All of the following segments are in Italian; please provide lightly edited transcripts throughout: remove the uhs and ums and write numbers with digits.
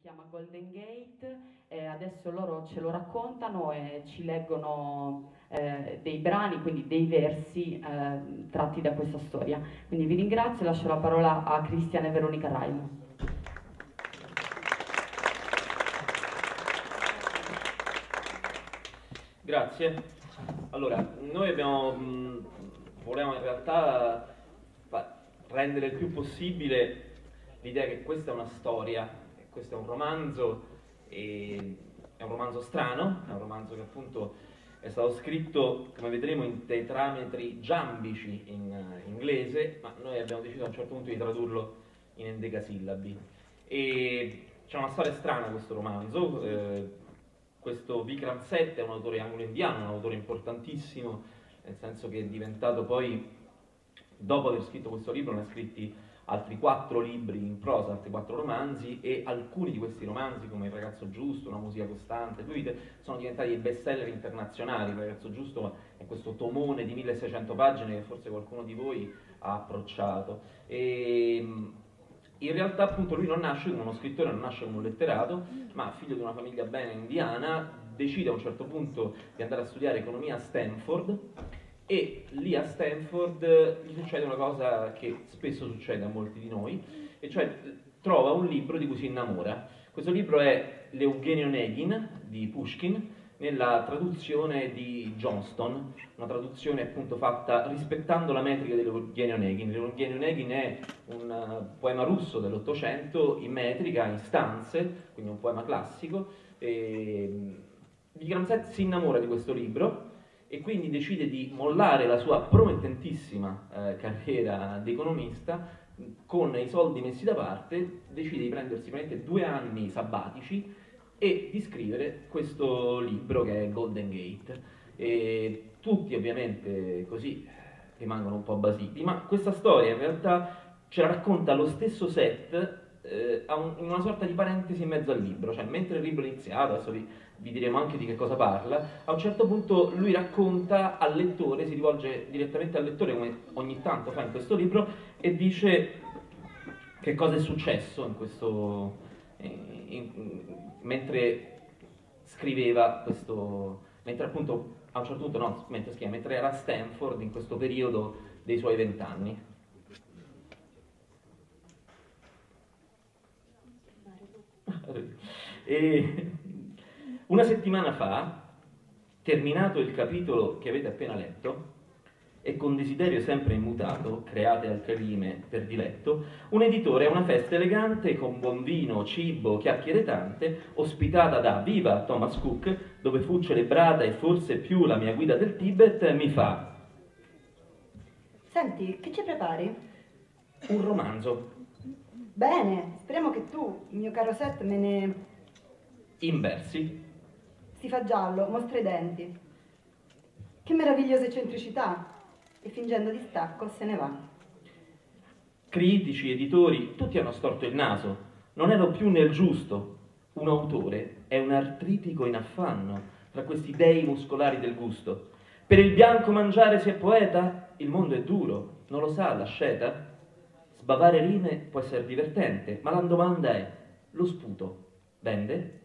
chiama Golden Gate e adesso loro ce lo raccontano e ci leggono dei brani, quindi dei versi tratti da questa storia. Quindi vi ringrazio e lascio la parola a Cristian e Veronica Raimo. Grazie. Allora, noi volevamo in realtà rendere il più possibile l'idea che questa è una storia, che questo è un romanzo, e è un romanzo strano, è un romanzo che appunto è stato scritto, come vedremo, in tetrametri giambici in inglese, ma noi abbiamo deciso a un certo punto di tradurlo in endecasillabi. E c'è una storia strana questo romanzo. Questo Vikram Seth è un autore anglo-indiano, un autore importantissimo, nel senso che è diventato poi, dopo aver scritto questo libro, ne ha scritti altri 4 libri in prosa, altri 4 romanzi, e alcuni di questi romanzi, come Il ragazzo giusto, Una musica costante, sono diventati bestseller internazionali. Il ragazzo giusto è questo tomone di 1600 pagine che forse qualcuno di voi ha approcciato. In realtà appunto lui non nasce come uno scrittore, non nasce come un letterato, ma figlio di una famiglia bene indiana, decide a un certo punto di andare a studiare economia a Stanford, e lì a Stanford gli succede una cosa che spesso succede a molti di noi, e cioè trova un libro di cui si innamora. Questo libro è l'Eugenio Onegin di Pushkin, nella traduzione di Johnston, una traduzione appunto fatta rispettando la metrica dell'Eugenio Onegin. L'Eugenio Onegin è un poema russo dell'Ottocento in metrica, in stanze, quindi un poema classico. Vikram Seth si innamora di questo libro e quindi decide di mollare la sua promettentissima carriera di economista. Con i soldi messi da parte decide di prendersi 2 anni sabbatici e di scrivere questo libro che è Golden Gate. E tutti ovviamente così rimangono un po' basiti, ma questa storia in realtà ce la racconta lo stesso Seth in una sorta di parentesi in mezzo al libro, cioè mentre il libro è iniziato, adesso vi diremo anche di che cosa parla, a un certo punto lui racconta al lettore, si rivolge direttamente al lettore come ogni tanto fa in questo libro, e dice che cosa è successo in questo mentre scriveva questo, mentre appunto a un certo punto, no, mentre era a Stanford in questo periodo dei suoi 20 anni. E una settimana fa, terminato il capitolo che avete appena letto, e con desiderio sempre immutato, create altre rime per diletto, un editore a una festa elegante con buon vino, cibo, chiacchiere tante, ospitata da viva Thomas Cook, dove fu celebrata e forse più la mia guida del Tibet, mi fa: senti, che ci prepari? Un romanzo. Bene, speriamo che tu, il mio caro Seth, me ne... In versi. Si fa giallo, mostra i denti. Che meravigliosa eccentricità! E fingendo distacco se ne va. Critici, editori, tutti hanno storto il naso. Non ero più nel giusto. Un autore è un artritico in affanno tra questi dei muscolari del gusto. Per il bianco mangiare si è poeta? Il mondo è duro, non lo sa l'asceta? Sbavare rime può essere divertente, ma la domanda è: lo sputo vende?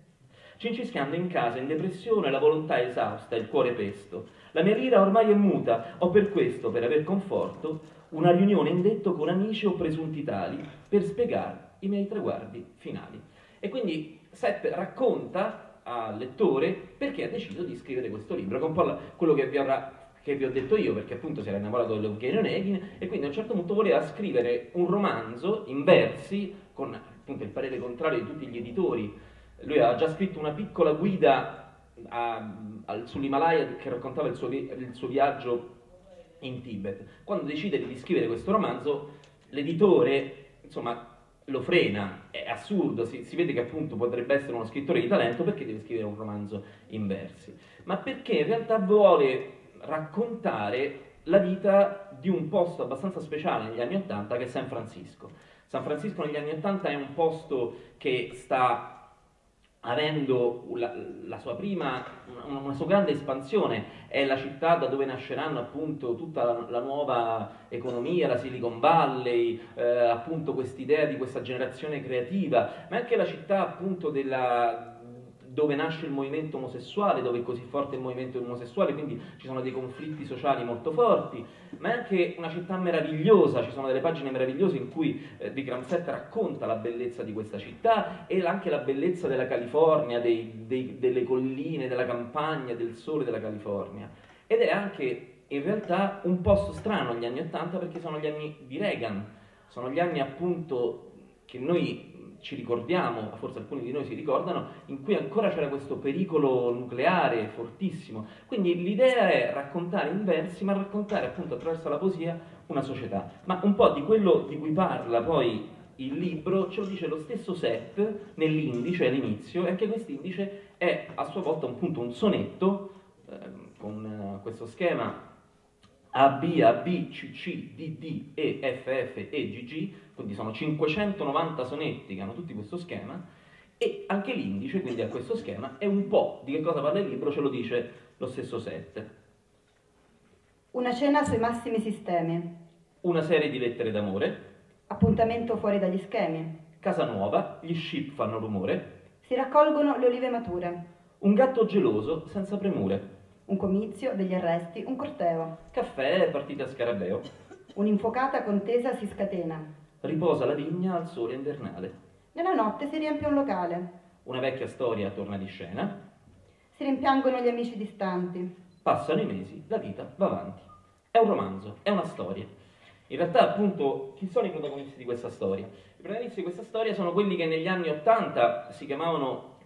Cincischiando in casa in depressione, la volontà esausta, il cuore pesto. La mia lira ormai è muta, ho per questo, per aver conforto, una riunione indetto con amici o presunti tali, per spiegare i miei traguardi finali. E quindi Seth racconta al lettore perché ha deciso di scrivere questo libro, che è un po' quello che vi ho detto io, perché appunto si era innamorato dell'Eugenio Onegin e quindi a un certo punto voleva scrivere un romanzo in versi, con appunto il parere contrario di tutti gli editori. Lui aveva già scritto una piccola guida sull'Himalaya che raccontava il suo viaggio in Tibet. Quando decide di scrivere questo romanzo, l'editore, insomma, lo frena. È assurdo, si vede che appunto potrebbe essere uno scrittore di talento, perché deve scrivere un romanzo in versi, ma perché in realtà vuole raccontare la vita di un posto abbastanza speciale negli anni '80 che è San Francisco. San Francisco negli anni '80 è un posto che sta avendo la sua prima, una sua grande espansione, è la città da dove nasceranno appunto tutta la nuova economia, la Silicon Valley, appunto quest'idea di questa generazione creativa, ma è anche la città appunto dove nasce il movimento omosessuale, dove è così forte il movimento omosessuale, quindi ci sono dei conflitti sociali molto forti, ma è anche una città meravigliosa, ci sono delle pagine meravigliose in cui Vikram Seth racconta la bellezza di questa città e anche la bellezza della California, delle colline, della campagna, del sole della California. Ed è anche in realtà un posto strano gli anni '80 perché sono gli anni di Reagan, sono gli anni appunto che noi ci ricordiamo, forse alcuni di noi si ricordano, in cui ancora c'era questo pericolo nucleare fortissimo. Quindi l'idea è raccontare in versi, ma raccontare appunto attraverso la poesia una società. Ma un po' di quello di cui parla poi il libro ce lo dice lo stesso Seth nell'indice all'inizio, e anche quest'indice è a sua volta appunto un sonetto con questo schema AB, AB, CC, DD, E, FF e GG, quindi sono 590 sonetti che hanno tutti questo schema, e anche l'indice, quindi a questo schema, è un po' di che cosa parla il libro, ce lo dice lo stesso Seth. Una cena sui massimi sistemi. Una serie di lettere d'amore. Appuntamento fuori dagli schemi. Casa nuova, gli ship fanno rumore. Si raccolgono le olive mature. Un gatto geloso senza premure. Un comizio, degli arresti, un corteo. Caffè e partite a scarabeo. Un'infuocata contesa si scatena. Riposa la vigna al sole invernale. Nella notte si riempie un locale. Una vecchia storia torna di scena. Si rimpiangono gli amici distanti. Passano i mesi, la vita va avanti. È un romanzo, è una storia. In realtà, appunto, chi sono i protagonisti di questa storia? I protagonisti di questa storia sono quelli che negli anni '80 si chiamano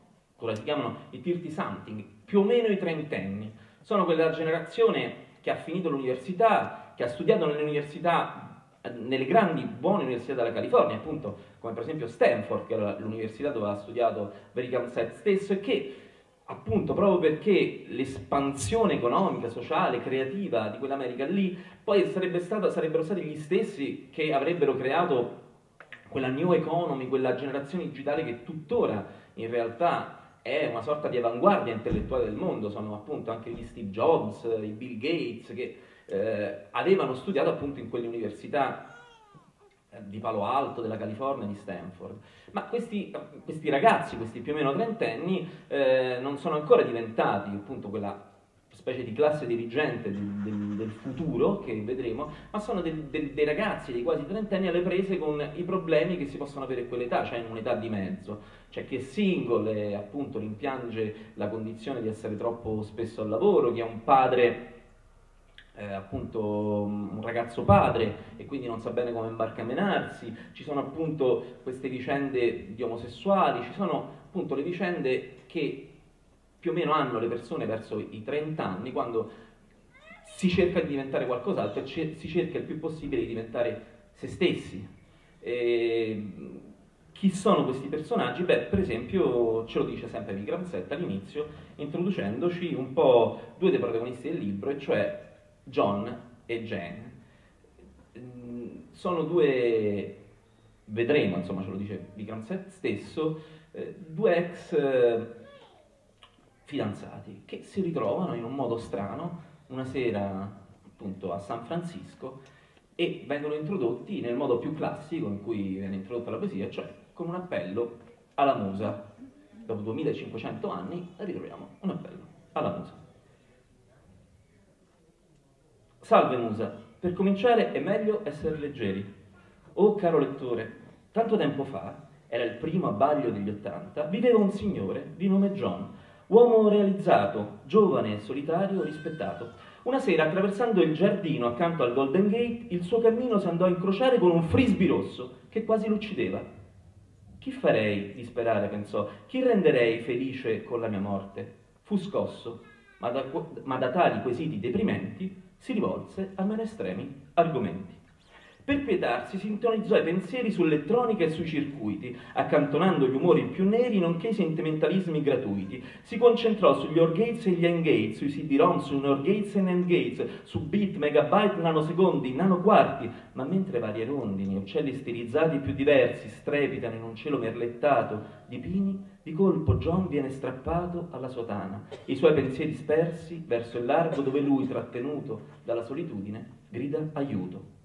i 30 something, più o meno i trentenni. Sono quella generazione che ha finito l'università, che ha studiato nelle università, nelle grandi, buone università della California, appunto, come per esempio Stanford, che era l'università dove ha studiato Vikram Seth stesso, e che, appunto, proprio perché l'espansione economica, sociale, creativa di quell'America lì, poi sarebbero stati gli stessi che avrebbero creato quella new economy, quella generazione digitale che tuttora, in realtà, è una sorta di avanguardia intellettuale del mondo. Sono appunto anche gli Steve Jobs, i Bill Gates, che avevano studiato appunto in quelle università di Palo Alto, della California, di Stanford. Ma questi ragazzi, questi più o meno trentenni, non sono ancora diventati appunto quella specie di classe dirigente del futuro che vedremo, ma sono dei ragazzi, dei quasi trentenni alle prese con i problemi che si possono avere a quell'età, cioè in un'età di mezzo. C'è chi è single e appunto rimpiange la condizione di essere troppo spesso al lavoro, chi è un padre, appunto un ragazzo padre, e quindi non sa bene come imbarcamenarsi. Ci sono appunto queste vicende di omosessuali, ci sono appunto le vicende che più o meno hanno le persone verso i 30 anni, quando si cerca di diventare qualcos'altro e si cerca il più possibile di diventare se stessi. Chi sono questi personaggi? Beh, per esempio, ce lo dice sempre Vikram Seth all'inizio, introducendoci un po' due dei protagonisti del libro, e cioè John e Jane. Sono due, vedremo, insomma, ce lo dice Vikram Seth stesso, due ex fidanzati che si ritrovano in un modo strano una sera appunto a San Francisco e vengono introdotti nel modo più classico in cui viene introdotta la poesia, cioè con un appello alla musa. Dopo 2500 anni ritroviamo un appello alla musa. Salve musa, per cominciare è meglio essere leggeri. Oh caro lettore, tanto tempo fa, era il primo abbaglio degli '80, viveva un signore di nome John, uomo realizzato, giovane e solitario, rispettato. Una sera, attraversando il giardino accanto al Golden Gate, il suo cammino si andò a incrociare con un frisbee rosso che quasi lo uccideva. Chi farei disperare, pensò, chi renderei felice con la mia morte? Fu scosso, ma da tali quesiti deprimenti si rivolse a meno estremi argomenti. Per quietarsi sintonizzò i pensieri sull'elettronica e sui circuiti, accantonando gli umori più neri nonché i sentimentalismi gratuiti. Si concentrò sugli OR gates e gli AND gates, sui CD-ROM, sui NOR gates e NAND gates, su bit, megabyte, nanosecondi, nanoquarti, ma mentre varie rondini, uccelli stilizzati più diversi, strepitano in un cielo merlettato di pini, di colpo John viene strappato alla sua tana, i suoi pensieri spersi verso il largo dove lui, trattenuto dalla solitudine, grida aiuto.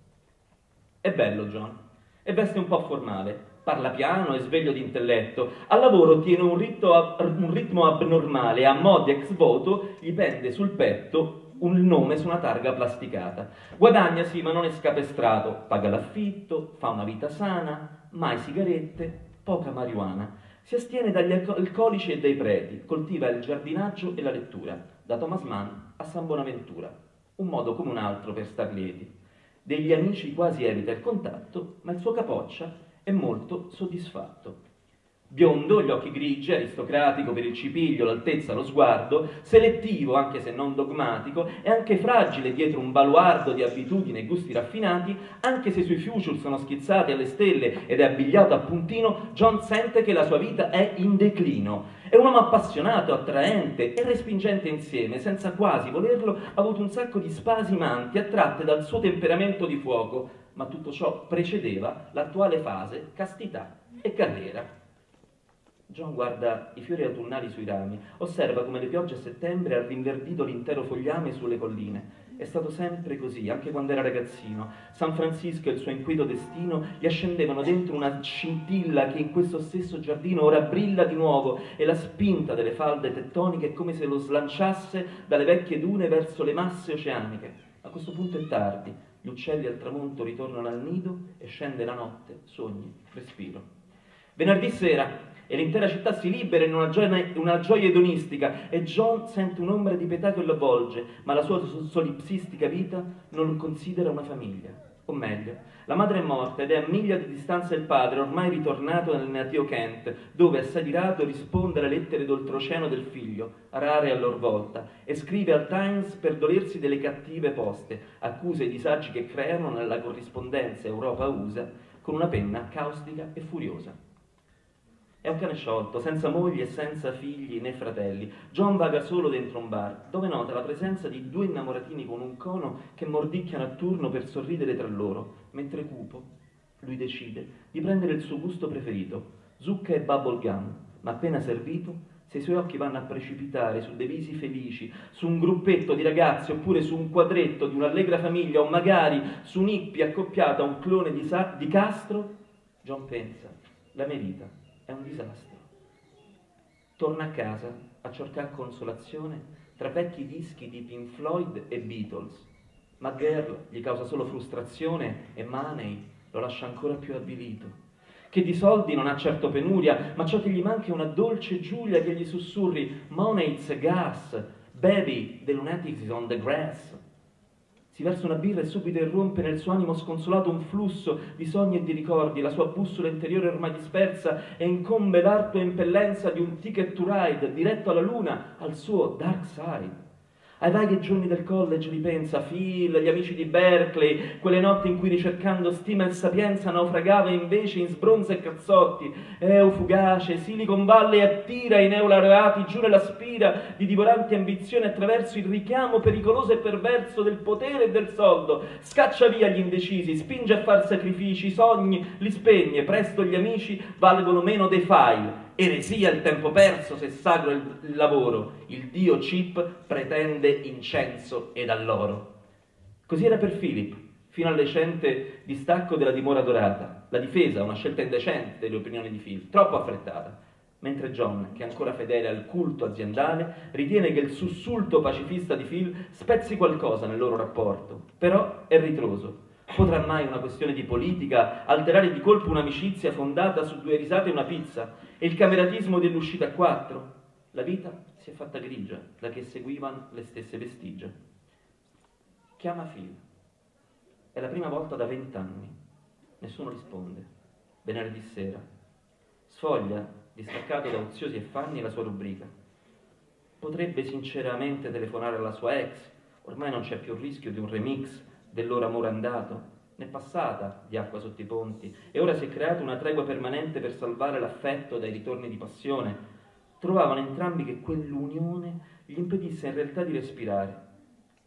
È bello John, e veste un po' formale, parla piano e sveglio di intelletto, al lavoro tiene un ritmo abnormale e a mo' di ex voto gli pende sul petto un nome su una targa plasticata. Guadagna sì, ma non è scapestrato, paga l'affitto, fa una vita sana, mai sigarette, poca marijuana. Si astiene dagli alcolici e dai preti, coltiva il giardinaggio e la lettura, da Thomas Mann a San Bonaventura, un modo come un altro per star lieti. Degli amici quasi evita il contatto, ma il suo capoccia è molto soddisfatto. Biondo, gli occhi grigi, aristocratico per il cipiglio, l'altezza, lo sguardo, selettivo anche se non dogmatico, e anche fragile dietro un baluardo di abitudini e gusti raffinati, anche se i suoi future sono schizzati alle stelle ed è abbigliato a puntino, John sente che la sua vita è in declino. È un uomo appassionato, attraente e respingente insieme, senza quasi volerlo, ha avuto un sacco di spasimanti attratte dal suo temperamento di fuoco, ma tutto ciò precedeva l'attuale fase castità e carriera. John guarda i fiori autunnali sui rami, osserva come le piogge a settembre hanno rinverdito l'intero fogliame sulle colline. È stato sempre così, anche quando era ragazzino. San Francisco e il suo inquieto destino gli ascendevano dentro una scintilla che in questo stesso giardino ora brilla di nuovo e la spinta delle falde tettoniche è come se lo slanciasse dalle vecchie dune verso le masse oceaniche. A questo punto è tardi, gli uccelli al tramonto ritornano al nido e scende la notte, sogni, respiro. Venerdì sera e l'intera città si libera in una gioia edonistica e John sente un'ombra di pietà che lo avvolge, ma la sua solipsistica vita non lo considera una famiglia. O meglio, la madre è morta ed è a miglia di distanza il padre, ormai ritornato nel natio Kent, dove assai di rado risponde alle lettere d'oltreoceano del figlio, rare a loro volta, e scrive al Times per dolersi delle cattive poste, accuse e disagi che creano nella corrispondenza Europa-USA con una penna caustica e furiosa. È un cane sciolto, senza moglie e senza figli né fratelli. John vaga solo dentro un bar, dove nota la presenza di due innamoratini con un cono che mordicchiano a turno per sorridere tra loro, mentre cupo, lui decide di prendere il suo gusto preferito, zucca e bubble gum, ma appena servito, se i suoi occhi vanno a precipitare su dei visi felici, su un gruppetto di ragazzi oppure su un quadretto di un'allegra famiglia o magari su un hippie accoppiato a un clone di Castro, John pensa, la mia vita è un disastro. Torna a casa a cercare consolazione tra vecchi dischi di Pink Floyd e Beatles, ma Girl gli causa solo frustrazione e Money lo lascia ancora più avvilito. Che di soldi non ha certo penuria, ma ciò che gli manca è una dolce Giulia che gli sussurri Money's gas, baby, the lunatics is on the grass. Si versa una birra e subito irrompe nel suo animo sconsolato un flusso di sogni e di ricordi, la sua bussola interiore ormai dispersa e incombe l'artua impellenza di un ticket to ride diretto alla luna, al suo dark side. Ai vaghi giorni del college ripensa, Phil, gli amici di Berkeley, quelle notti in cui ricercando stima e sapienza naufragava invece in sbronzo e cazzotti, fugace, Silicon Valley attira i neolaureati giù nella spira di divoranti ambizioni attraverso il richiamo pericoloso e perverso del potere e del soldo, scaccia via gli indecisi, spinge a far sacrifici, i sogni li spegne, presto gli amici valgono meno dei file. Eresia il tempo perso se sacro il lavoro, il dio chip pretende incenso ed alloro. Così era per Philip, fino al recente distacco della dimora dorata, la difesa, una scelta indecente delle opinioni di Phil, troppo affrettata, mentre John, che è ancora fedele al culto aziendale, ritiene che il sussulto pacifista di Phil spezzi qualcosa nel loro rapporto, però è ritroso. Potrà mai una questione di politica alterare di colpo un'amicizia fondata su 2 risate e una pizza e il cameratismo dell'uscita a 4? La vita si è fatta grigia da che seguivano le stesse vestigia. Chiama Phil. È la prima volta da 20 anni. Nessuno risponde. Venerdì sera. Sfoglia, distaccato da oziosi affanni, la sua rubrica. Potrebbe sinceramente telefonare alla sua ex. Ormai non c'è più il rischio di un remix del loro amore andato, n'è passata di acqua sotto i ponti e ora si è creata una tregua permanente per salvare l'affetto dai ritorni di passione. Trovavano entrambi che quell'unione gli impedisse in realtà di respirare.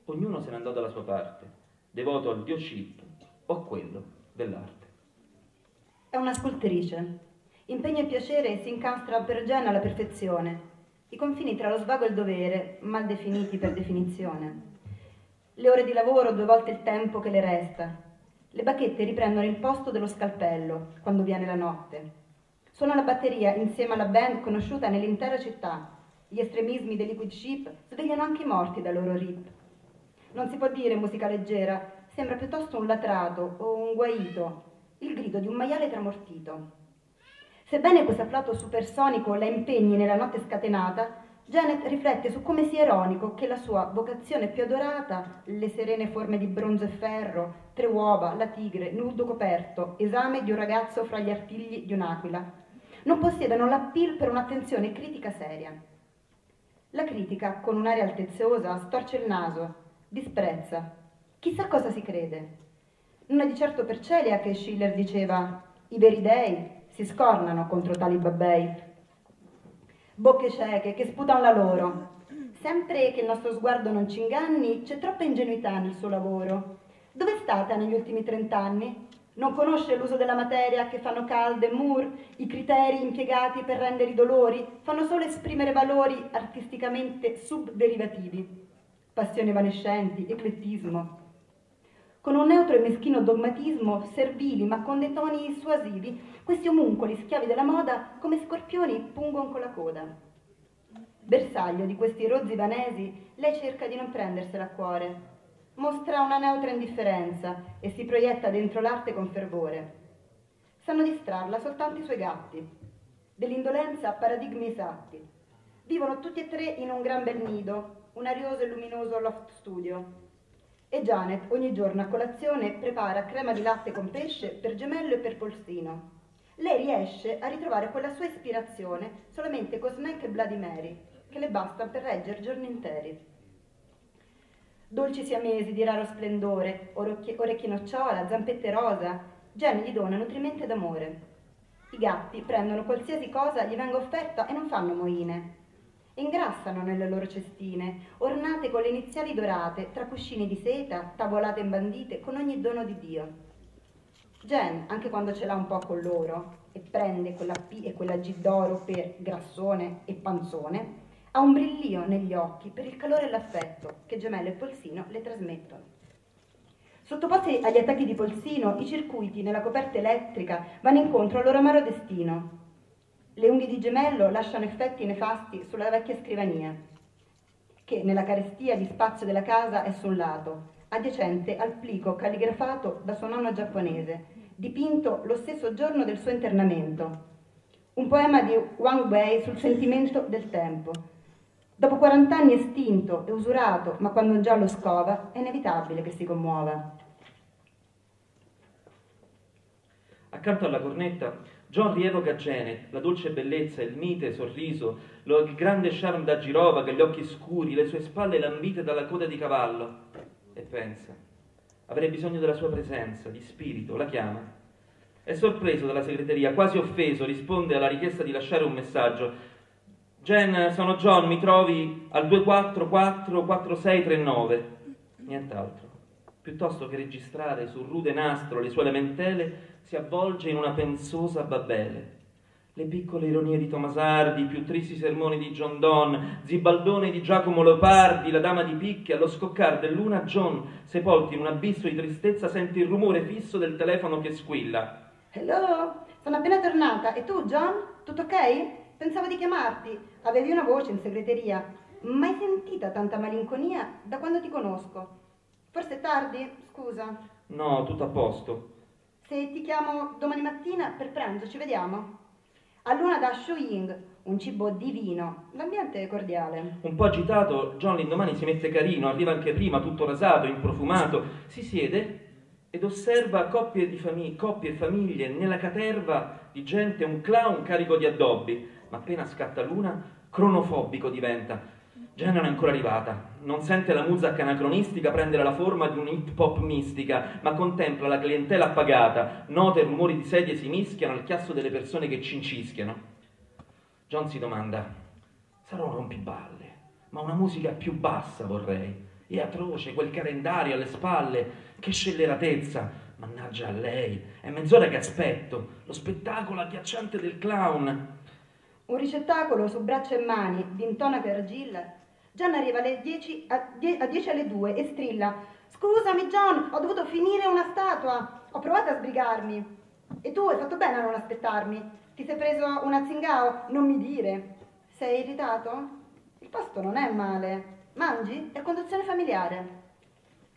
Ognuno se ne andò dalla sua parte, devoto al dio Chip o a quello dell'arte. È una scultrice. Impegno e piacere si incastra per Jen alla perfezione. I confini tra lo svago e il dovere, mal definiti per definizione. Le ore di lavoro 2 volte il tempo che le resta. Le bacchette riprendono il posto dello scalpello quando viene la notte. Suona la batteria insieme alla band conosciuta nell'intera città. Gli estremismi dei Liquid Sheep svegliano anche i morti dai loro rip. Non si può dire musica leggera, sembra piuttosto un latrato o un guaito, il grido di un maiale tramortito. Sebbene questo afflato supersonico la impegni nella notte scatenata, Janet riflette su come sia ironico che la sua vocazione più adorata, le serene forme di bronzo e ferro, 3 uova, la tigre, nudo coperto, esame di un ragazzo fra gli artigli di un'aquila, non possiedano l'appeal per un'attenzione critica seria. La critica, con un'aria altezzosa, storce il naso, disprezza. Chissà cosa si crede. Non è di certo per Celia che Schiller diceva «I veri dei si scornano contro tali babbei». Bocche cieche che sputano la loro. Sempre che il nostro sguardo non ci inganni, c'è troppa ingenuità nel suo lavoro. Dove è stata negli ultimi 30 anni? Non conosce l'uso della materia che fanno Cald e Moore, i criteri impiegati per rendere i dolori, fanno solo esprimere valori artisticamente subderivativi. Passioni evanescenti, eclettismo. Con un neutro e meschino dogmatismo, servili ma con dei toni suasivi, questi omuncoli, schiavi della moda, come scorpioni pungono con la coda. Bersaglio di questi rozzi vanesi, lei cerca di non prendersela a cuore. Mostra una neutra indifferenza e si proietta dentro l'arte con fervore. Sanno distrarla soltanto i suoi gatti. Dell'indolenza paradigmi esatti. Vivono tutti e 3 in un gran bel nido, un arioso e luminoso loft studio. E Janet ogni giorno a colazione prepara crema di latte con pesce per Gemello e per Polsino. Lei riesce a ritrovare quella sua ispirazione solamente con Smack e Bloody Mary, che le basta per reggere giorni interi. Dolci siamesi di raro splendore, orecchie nocciola, zampette rosa, Jen gli dona nutrimento ed amore. I gatti prendono qualsiasi cosa gli venga offerta e non fanno moine. Ingrassano nelle loro cestine, ornate con le iniziali dorate, tra cuscini di seta, tavolate imbandite, con ogni dono di Dio. Jen, anche quando ce l'ha un po' con loro, e prende quella P e quella G d'oro per grassone e panzone, ha un brillio negli occhi per il calore e l'affetto che Gemello e Polsino le trasmettono. Sottoposti agli attacchi di Polsino, i circuiti nella coperta elettrica vanno incontro al loro amaro destino. Le unghie di Gemello lasciano effetti nefasti sulla vecchia scrivania, che nella carestia di spazio della casa è sul lato, adiacente al plico calligrafato da suo nonno giapponese, dipinto lo stesso giorno del suo internamento. Un poema di Wang Wei sul sentimento del tempo. Dopo 40 anni estinto e usurato, ma quando un giallo scova, è inevitabile che si commuova. Accanto alla cornetta, John rievoca Janet, la dolce bellezza, il mite sorriso, il grande charme da girovaga, gli occhi scuri, le sue spalle lambite dalla coda di cavallo. E pensa, avrei bisogno della sua presenza, di spirito, la chiama. È sorpreso dalla segreteria, quasi offeso, risponde alla richiesta di lasciare un messaggio. Jen, sono John, mi trovi al 2444639. Nient'altro. Piuttosto che registrare sul rude nastro le sue lamentele, si avvolge in una pensosa Babele. Le piccole ironie di Tomasardi, i più tristi sermoni di John Donne, Zibaldone di Giacomo Leopardi, la dama di picche, allo scoccar del luna John, sepolto in un abisso di tristezza, sente il rumore fisso del telefono che squilla. Hello, sono appena tornata. E tu, John? Tutto ok? Pensavo di chiamarti. Avevi una voce in segreteria. Mai sentita tanta malinconia da quando ti conosco. Forse è tardi? Scusa. No, tutto a posto. Se ti chiamo domani mattina per pranzo, ci vediamo? A luna da Shu Ying, un cibo divino, l'ambiente è cordiale. Un po' agitato, John l'indomani si mette carino, arriva anche prima, tutto rasato, improfumato, si siede ed osserva coppie e famiglie, nella caterva di gente, un clown carico di addobbi, ma appena scatta l'una, cronofobico diventa. Jen non è ancora arrivata, non sente la musica anacronistica prendere la forma di un hip hop mistica, ma contempla la clientela appagata, note e rumori di sedie si mischiano al chiasso delle persone che cincischiano. John si domanda, sarò un rompiballe, ma una musica più bassa vorrei. È atroce, quel calendario alle spalle, che scelleratezza, mannaggia a lei, è mezz'ora che aspetto, lo spettacolo agghiacciante del clown. Un ricettacolo su braccia e mani, di intonaca argilla. John arriva alle 10 alle 2 e strilla: scusami John, ho dovuto finire una statua, ho provato a sbrigarmi. E tu hai fatto bene a non aspettarmi? Ti sei preso una zingao? Non mi dire. Sei irritato? Il posto non è male. Mangi? È conduzione familiare.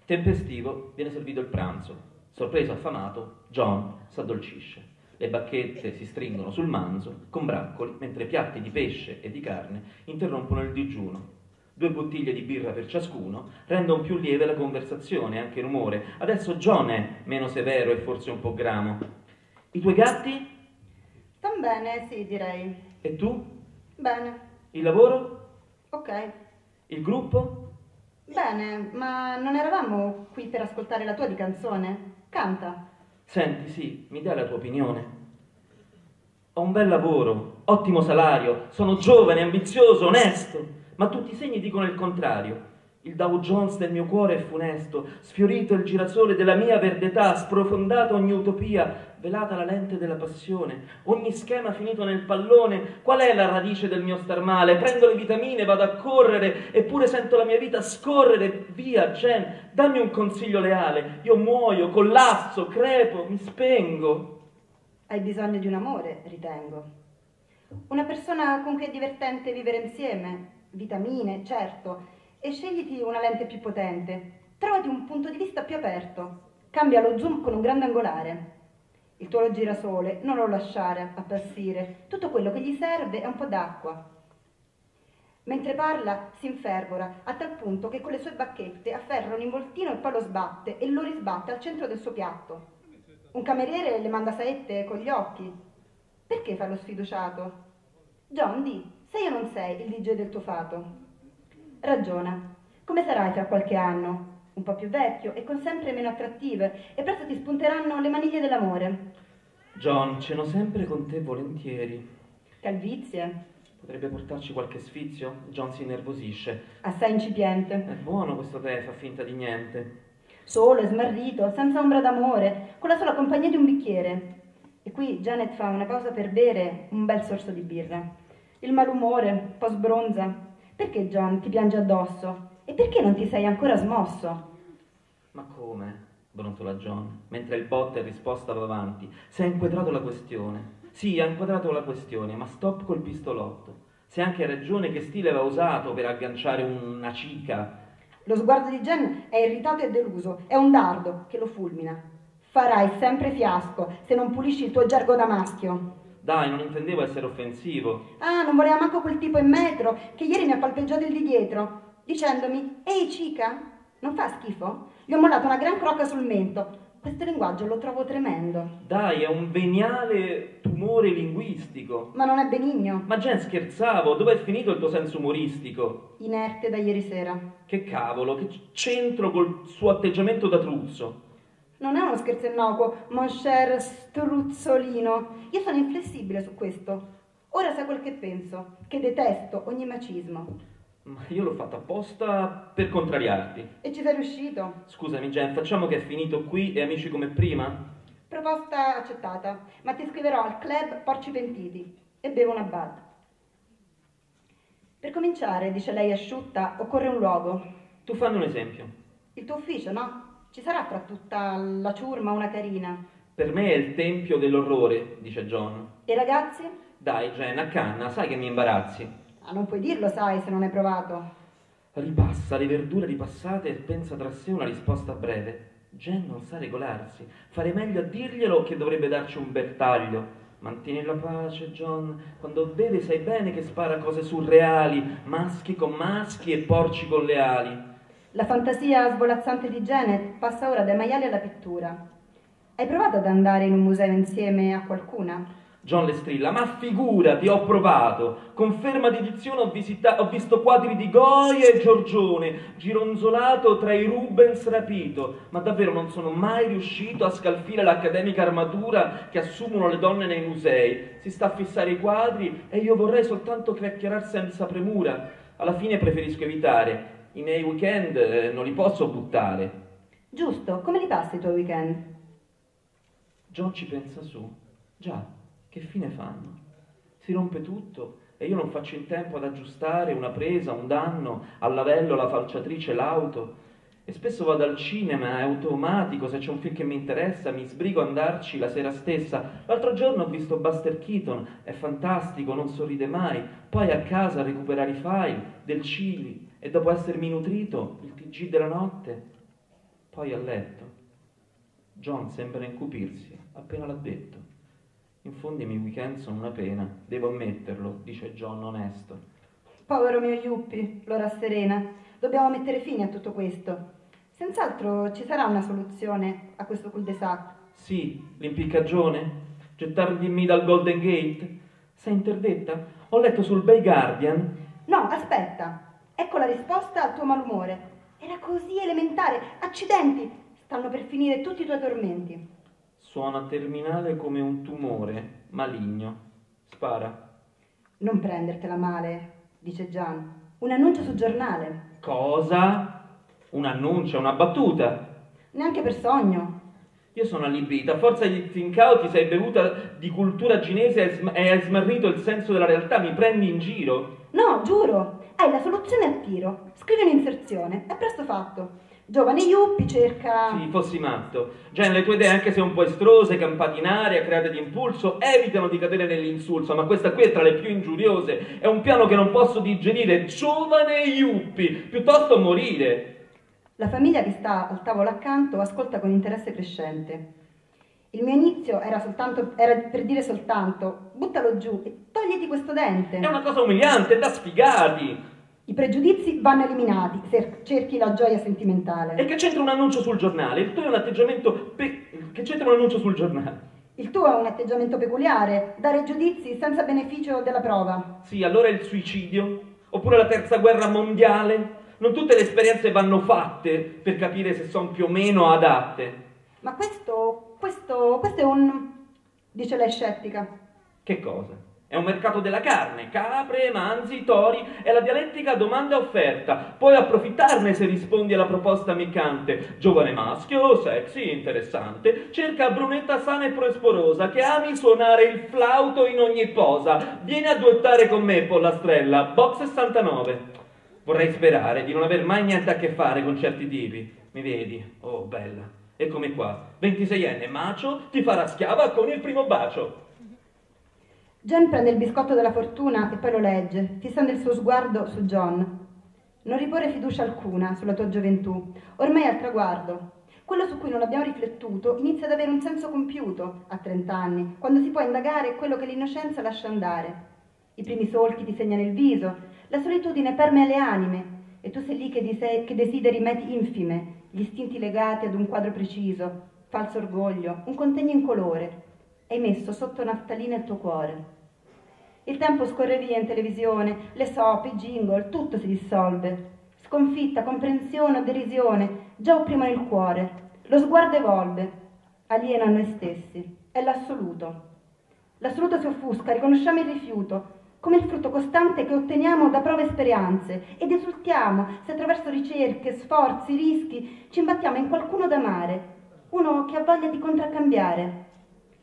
Tempestivo viene servito il pranzo. Sorpreso, affamato, John s'addolcisce. Le bacchette si stringono sul manzo con braccoli, mentre piatti di pesce e di carne interrompono il digiuno. 2 bottiglie di birra per ciascuno rendono più lieve la conversazione, anche il rumore. Adesso John è meno severo e forse un po' gramo. I tuoi gatti? Stan bene, sì, direi. E tu? Bene. Il lavoro? Ok. Il gruppo? Bene, ma non eravamo qui per ascoltare la tua di canzone? Canta. Senti, sì, mi dai la tua opinione? Ho un bel lavoro, ottimo salario, sono giovane, ambizioso, onesto, ma tutti i segni dicono il contrario. Il Dow Jones del mio cuore è funesto, sfiorito il girasole della mia verdetà, sprofondata ogni utopia, velata la lente della passione, ogni schema finito nel pallone. Qual è la radice del mio star male? Prendo le vitamine, vado a correre, eppure sento la mia vita scorrere. Via, Jen, dammi un consiglio leale. Io muoio, collasso, crepo, mi spengo. Hai bisogno di un amore, ritengo. Una persona con cui è divertente vivere insieme, vitamine, certo, e scegliti una lente più potente. Trovati un punto di vista più aperto. Cambia lo zoom con un grande angolare. Il tuo girasole non lo lasciare appassire. Tutto quello che gli serve è un po' d'acqua. Mentre parla si infervora a tal punto che con le sue bacchette afferra un involtino e poi lo sbatte e lo risbatte al centro del suo piatto. Un cameriere le manda saette con gli occhi. Perché fai lo sfiduciato? John, di, sei o non sei il DJ del tuo fato? Ragiona. Come sarai fra qualche anno? Un po' più vecchio e con sempre meno attrattive, e presto ti spunteranno le maniglie dell'amore. John, ceno sempre con te volentieri. Calvizie. Potrebbe portarci qualche sfizio? John si innervosisce. Assai incipiente. È buono questo tè, fa finta di niente. Solo e smarrito, senza ombra d'amore, con la sola compagnia di un bicchiere. E qui Janet fa una pausa per bere un bel sorso di birra. Il malumore, un po' sbronza. Perché John ti piange addosso? E perché non ti sei ancora smosso? Ma come? Brontola John, mentre il botta in risposta va avanti. Se ha inquadrato la questione. Sì, ha inquadrato la questione, ma stop col pistolotto. Se anche hai ragione, che stile aveva usato per agganciare una cica? Lo sguardo di Jen è irritato e deluso. È un dardo che lo fulmina. Farai sempre fiasco se non pulisci il tuo gergo da maschio. Dai, non intendevo essere offensivo. Ah, non voleva manco quel tipo in metro che ieri mi ha palpeggiato il di dietro, dicendomi: ehi cica, non fa schifo? Gli ho mollato una gran crocca sul mento. Questo linguaggio lo trovo tremendo. Dai, è un veniale tumore linguistico. Ma non è benigno. Ma Jen, scherzavo, dove è finito il tuo senso umoristico? Inerte da ieri sera. Che cavolo, che c'entro col suo atteggiamento da truzzo? Non è uno scherzo innocuo, mon cher struzzolino. Io sono inflessibile su questo. Ora sai quel che penso, che detesto ogni macismo. Ma io l'ho fatto apposta per contrariarti. E ci sei riuscito? Scusami Jen, facciamo che è finito qui e amici come prima? Proposta accettata, ma ti iscriverò al club Porci Pentiti e bevo una bad. Per cominciare, dice lei asciutta, occorre un luogo. Tu fammi un esempio. Il tuo ufficio, no? Ci sarà fra tutta la ciurma una carina. Per me è il tempio dell'orrore, dice John. E ragazzi? Dai Jen, a canna, sai che mi imbarazzi. Ah, non puoi dirlo, sai, se non hai provato. Ripassa le verdure ripassate e pensa tra sé una risposta breve. Jen non sa regolarsi. Fare meglio a dirglielo che dovrebbe darci un bertaglio. Mantieni la pace, John. Quando beve sai bene che spara cose surreali, maschi con maschi e porci con le ali. La fantasia svolazzante di Janet passa ora dai maiali alla pittura. Hai provato ad andare in un museo insieme a qualcuna? John le strilla: ma figurati, ho provato. Conferma di dizione ho visto quadri di Goya e Giorgione, gironzolato tra i Rubens rapito, ma davvero non sono mai riuscito a scalfire l'accademica armatura che assumono le donne nei musei. Si sta a fissare i quadri e io vorrei soltanto chiacchierare senza premura. Alla fine preferisco evitare. I miei weekend non li posso buttare. Giusto, come li passi i tuoi weekend? John ci pensa su. Già, che fine fanno? Si rompe tutto e io non faccio in tempo ad aggiustare una presa, un danno, al lavello, la falciatrice, l'auto. E spesso vado al cinema, è automatico, se c'è un film che mi interessa mi sbrigo ad andarci la sera stessa. L'altro giorno ho visto Buster Keaton, è fantastico, non sorride mai. Poi a casa a recuperare i file del Cili e dopo essermi nutrito il TG della notte. Poi a letto. John sembra incupirsi, appena l'ha detto. In fondo i miei weekend sono una pena, devo ammetterlo, dice John onesto. Povero mio Yuppie, lo rasserena. Dobbiamo mettere fine a tutto questo. Senz'altro ci sarà una soluzione a questo cul-de-sac. Sì, l'impiccagione? Gettarmi dal Golden Gate? Sei interdetta? Ho letto sul Bay Guardian. No, aspetta. Ecco la risposta al tuo malumore. Era così elementare. Accidenti! Stanno per finire tutti i tuoi tormenti. Suona terminale come un tumore maligno. Spara. Non prendertela male, dice Gian. Un annuncio sul giornale. Cosa? Un annuncio, una battuta? Neanche per sogno. Io sono allibita. A forza di zincao ti sei bevuta di cultura cinese e hai smarrito il senso della realtà. Mi prendi in giro? No, giuro. Hai la soluzione a tiro. Scrivi un'inserzione. È presto fatto. Giovane Yuppie cerca... Sì, fossi matto. Jen, le tue idee, anche se un po' estrose, campate in aria, create d'impulso, evitano di cadere nell'insulso, ma questa qui è tra le più ingiuriose. È un piano che non posso digerire. Giovane Yuppie, piuttosto morire. La famiglia che sta al tavolo accanto ascolta con interesse crescente. Il mio inizio era per dire soltanto: buttalo giù e togliti questo dente. È una cosa umiliante, è da sfigati. I pregiudizi vanno eliminati se cerchi la gioia sentimentale. E che c'entra un annuncio sul giornale? Il tuo è un atteggiamento... Che c'entra un annuncio sul giornale? Il tuo è un atteggiamento peculiare, dare giudizi senza beneficio della prova. Sì, allora è il suicidio? Oppure la terza guerra mondiale? Non tutte le esperienze vanno fatte per capire se sono più o meno adatte. Ma questo è un... dice lei scettica. Che cosa? È un mercato della carne, capre, manzi, tori, è la dialettica domanda-offerta. Puoi approfittarne se rispondi alla proposta miccante. Giovane maschio, sexy, interessante, cerca brunetta sana e prosporosa, che ami suonare il flauto in ogni posa. Vieni a duettare con me, pollastrella, box 69. Vorrei sperare di non aver mai niente a che fare con certi tipi. Mi vedi? Oh, bella. Eccomi qua, 26enne, macio, ti farà schiava con il primo bacio. Jen prende il biscotto della fortuna e poi lo legge, fissando il suo sguardo su John. Non riporre fiducia alcuna sulla tua gioventù, ormai è al traguardo. Quello su cui non abbiamo riflettuto inizia ad avere un senso compiuto a 30 anni, quando si può indagare quello che l'innocenza lascia andare. I primi solchi ti segnano il viso, la solitudine permea le anime, e tu sei lì che desideri meti infime, gli istinti legati ad un quadro preciso, falso orgoglio, un contegno incolore. Hai messo sotto naftalina il tuo cuore. Il tempo scorre via in televisione, le soap, i jingle, tutto si dissolve. Sconfitta, comprensione o derisione già opprimono il cuore. Lo sguardo evolve, aliena a noi stessi. È l'assoluto. L'assoluto si offusca, riconosciamo il rifiuto, come il frutto costante che otteniamo da prove e speranze, ed esultiamo se attraverso ricerche, sforzi, rischi ci imbattiamo in qualcuno da amare, uno che ha voglia di contraccambiare.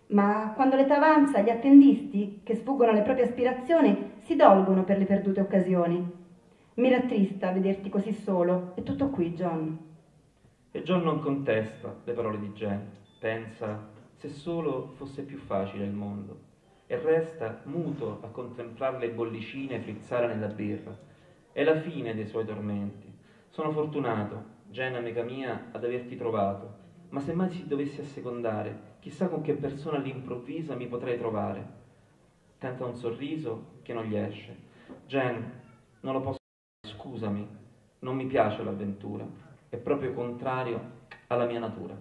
Ma quando l'età avanza, gli attendisti, che sfuggono alle proprie aspirazioni, si dolgono per le perdute occasioni. Mi rattrista vederti così solo. È tutto qui, John. E John non contesta le parole di Jen. Pensa, se solo fosse più facile il mondo. E resta muto a contemplare le bollicine frizzare nella birra. È la fine dei suoi tormenti. Sono fortunato, Jen, amica mia, ad averti trovato. Ma se mai si dovessi assecondare, chissà con che persona all'improvvisa mi potrei trovare. Tenta un sorriso che non gli esce. Jen, non lo posso fare, scusami, non mi piace l'avventura, è proprio contrario alla mia natura.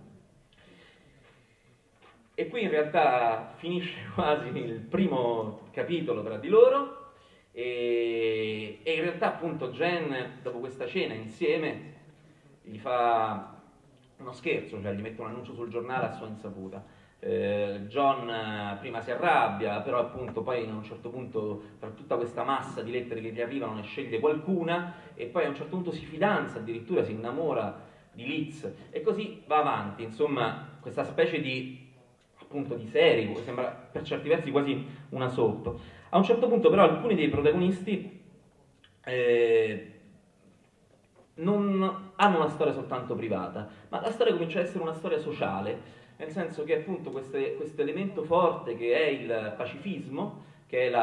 E qui in realtà finisce quasi il primo capitolo tra di loro e in realtà appunto Jen, dopo questa cena insieme, gli fa uno scherzo, cioè gli mette un annuncio sul giornale a sua insaputa. John prima si arrabbia, però appunto poi a un certo punto tra tutta questa massa di lettere che gli arrivano ne sceglie qualcuna e poi a un certo punto si fidanza, addirittura si innamora di Liz e così va avanti, insomma questa specie di appunto di serie, sembra per certi versi quasi una soap. A un certo punto però alcuni dei protagonisti non hanno una storia soltanto privata, ma la storia comincia a essere una storia sociale, nel senso che appunto questo elemento forte che è il pacifismo, che è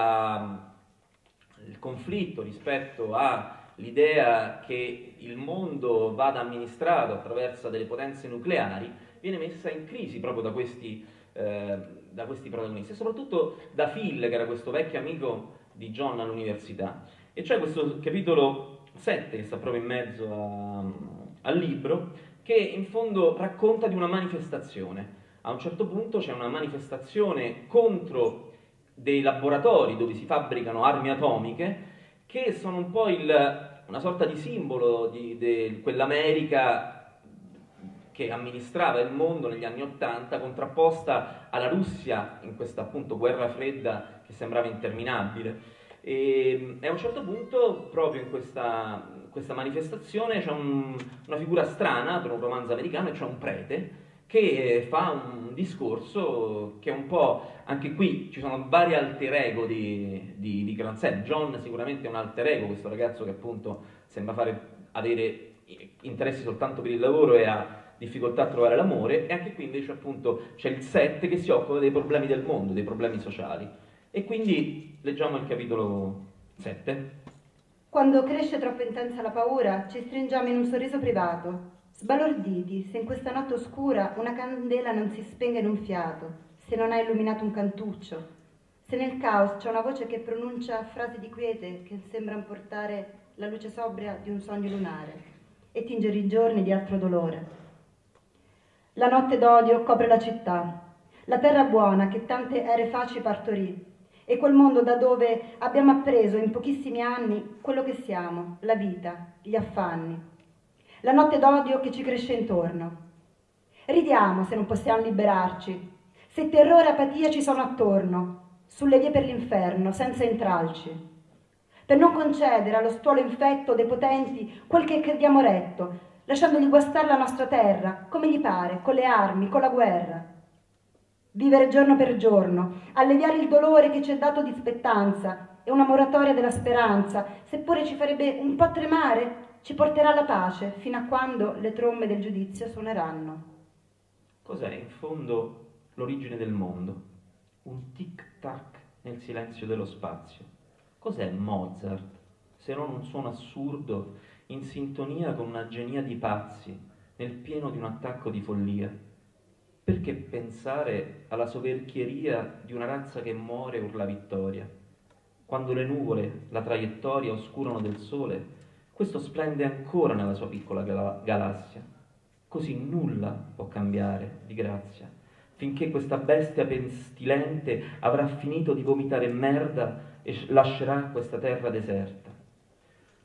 il conflitto rispetto all'idea che il mondo vada amministrato attraverso delle potenze nucleari, viene messa in crisi proprio da questi protagonisti, e soprattutto da Phil, che era questo vecchio amico di John all'università. E c'è questo capitolo 7 che sta proprio in mezzo al libro, che in fondo racconta di una manifestazione. A un certo punto c'è una manifestazione contro dei laboratori dove si fabbricano armi atomiche, che sono un po' una sorta di simbolo di quell'America che amministrava il mondo negli anni '80, contrapposta alla Russia in questa appunto guerra fredda che sembrava interminabile. E a un certo punto, proprio in questa manifestazione, c'è una figura strana per un romanzo americano, e c'è un prete che fa un discorso che è un po', anche qui ci sono vari alter ego di Cransell. John sicuramente è un alter ego, questo ragazzo che appunto sembra avere interessi soltanto per il lavoro e ha difficoltà a trovare l'amore, e anche qui invece appunto c'è il 7 che si occupa dei problemi del mondo, dei problemi sociali. E quindi leggiamo il capitolo 7. Quando cresce troppo intensa la paura, ci stringiamo in un sorriso privato, sbalorditi se in questa notte oscura una candela non si spenga in un fiato, se non ha illuminato un cantuccio, se nel caos c'è una voce che pronuncia frasi di quiete che sembrano portare la luce sobria di un sogno lunare e tingere i giorni di altro dolore. La notte d'odio copre la città, la terra buona che tante ere faci partorì, e quel mondo da dove abbiamo appreso in pochissimi anni quello che siamo, la vita, gli affanni. La notte d'odio che ci cresce intorno. Ridiamo se non possiamo liberarci, se terrore e apatia ci sono attorno, sulle vie per l'inferno, senza intralci. Per non concedere allo stuolo infetto dei potenti quel che crediamo retto, lasciandogli guastare la nostra terra, come gli pare, con le armi, con la guerra. Vivere giorno per giorno, alleviare il dolore che ci è dato di spettanza e una moratoria della speranza, seppure ci farebbe un po' tremare, ci porterà alla pace fino a quando le trombe del giudizio suoneranno. Cos'è in fondo l'origine del mondo? Un tic-tac nel silenzio dello spazio. Cos'è Mozart se non un suono assurdo in sintonia con una genia di pazzi nel pieno di un attacco di follia? Perché pensare alla soverchieria di una razza che muore urla vittoria? Quando le nuvole, la traiettoria oscurano del sole, questo splende ancora nella sua piccola galassia. Così nulla può cambiare, di grazia, finché questa bestia pestilente avrà finito di vomitare merda e lascerà questa terra deserta.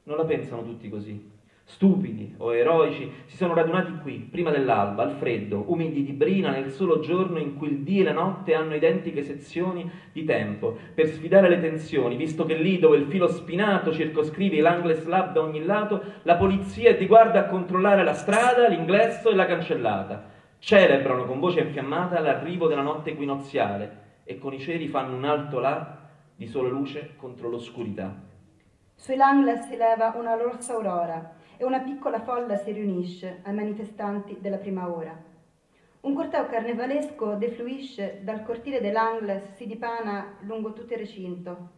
Non la pensano tutti così. Stupidi o eroici si sono radunati qui, prima dell'alba, al freddo, umidi di brina, nel solo giorno in cui il dì e la notte hanno identiche sezioni di tempo, per sfidare le tensioni, visto che lì dove il filo spinato circoscrive l'Angles Lab da ogni lato, la polizia è di guardia a controllare la strada, l'ingresso e la cancellata. Celebrano con voce infiammata l'arrivo della notte equinoziale e con i cieli fanno un alto là di sole luce contro l'oscurità. Sui Langles si leva una rossa aurora e una piccola folla si riunisce ai manifestanti della prima ora. Un corteo carnevalesco defluisce dal cortile dei Langles, si dipana lungo tutto il recinto,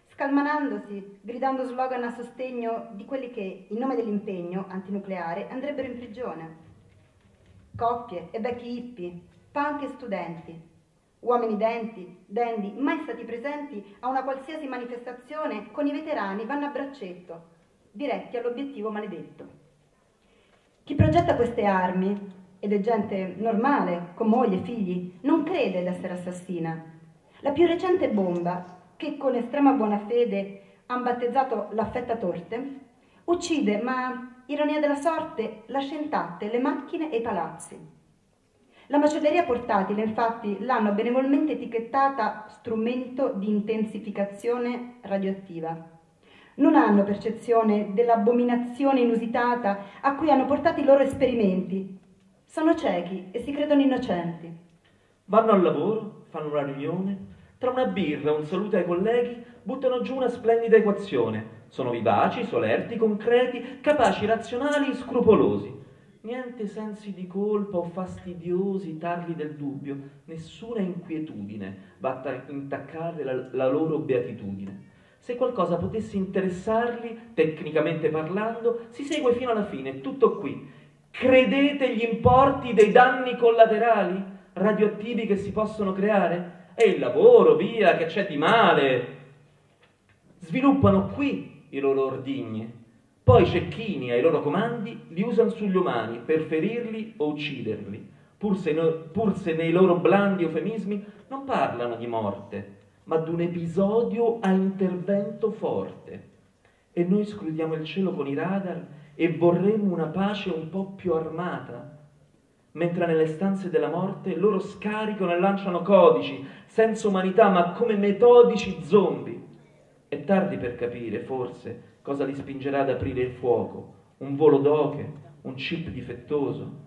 scalmanandosi, gridando slogan a sostegno di quelli che, in nome dell'impegno antinucleare, andrebbero in prigione. Coppie e vecchi hippie, punk e studenti, uomini dandy, mai stati presenti a una qualsiasi manifestazione con i veterani, vanno a braccetto, diretti all'obiettivo maledetto. Chi progetta queste armi ed è gente normale, con moglie e figli, non crede d'essere assassina. La più recente bomba, che con estrema buona fede han battezzato l'affetta torte, uccide, ma, ironia della sorte, lascia intatte le macchine e i palazzi. La macelleria portatile, infatti, l'hanno benevolmente etichettata strumento di intensificazione radioattiva. Non hanno percezione dell'abominazione inusitata a cui hanno portato i loro esperimenti. Sono ciechi e si credono innocenti. Vanno al lavoro, fanno una riunione, tra una birra e un saluto ai colleghi buttano giù una splendida equazione. Sono vivaci, solerti, concreti, capaci, razionali, scrupolosi. Niente sensi di colpa o fastidiosi tarli del dubbio, nessuna inquietudine va a intaccare la loro beatitudine. Se qualcosa potesse interessarli, tecnicamente parlando, si segue fino alla fine, tutto qui. Credete gli importi dei danni collaterali radioattivi che si possono creare? E il lavoro, via, che c'è di male? Sviluppano qui i loro ordigni. Poi cecchini ai loro comandi li usano sugli umani per ferirli o ucciderli, pur se nei loro blandi eufemismi non parlano di morte, ma d'un episodio a intervento forte. E noi scrudiamo il cielo con i radar e vorremmo una pace un po' più armata, mentre nelle stanze della morte loro scaricano e lanciano codici, senza umanità, ma come metodici zombie. È tardi per capire, forse, cosa li spingerà ad aprire il fuoco, un volo d'oche, un chip difettoso.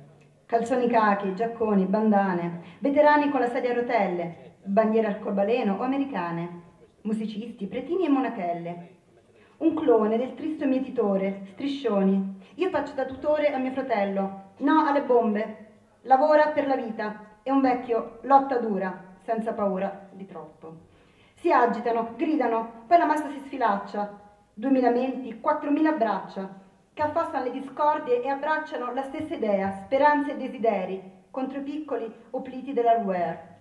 Calzoni cachi, giacconi, bandane, veterani con la sedia a rotelle, bandiere arcobaleno o americane, musicisti, pretini e monachelle. Un clone del tristo mietitore, striscioni. Io faccio da tutore a mio fratello, no alle bombe. Lavora per la vita, è un vecchio, lotta dura, senza paura di troppo. Si agitano, gridano, poi la massa si sfilaccia. 2000 menti, 4000 braccia, che affossano le discordie e abbracciano la stessa idea, speranze e desideri, contro i piccoli opliti dell'hardware.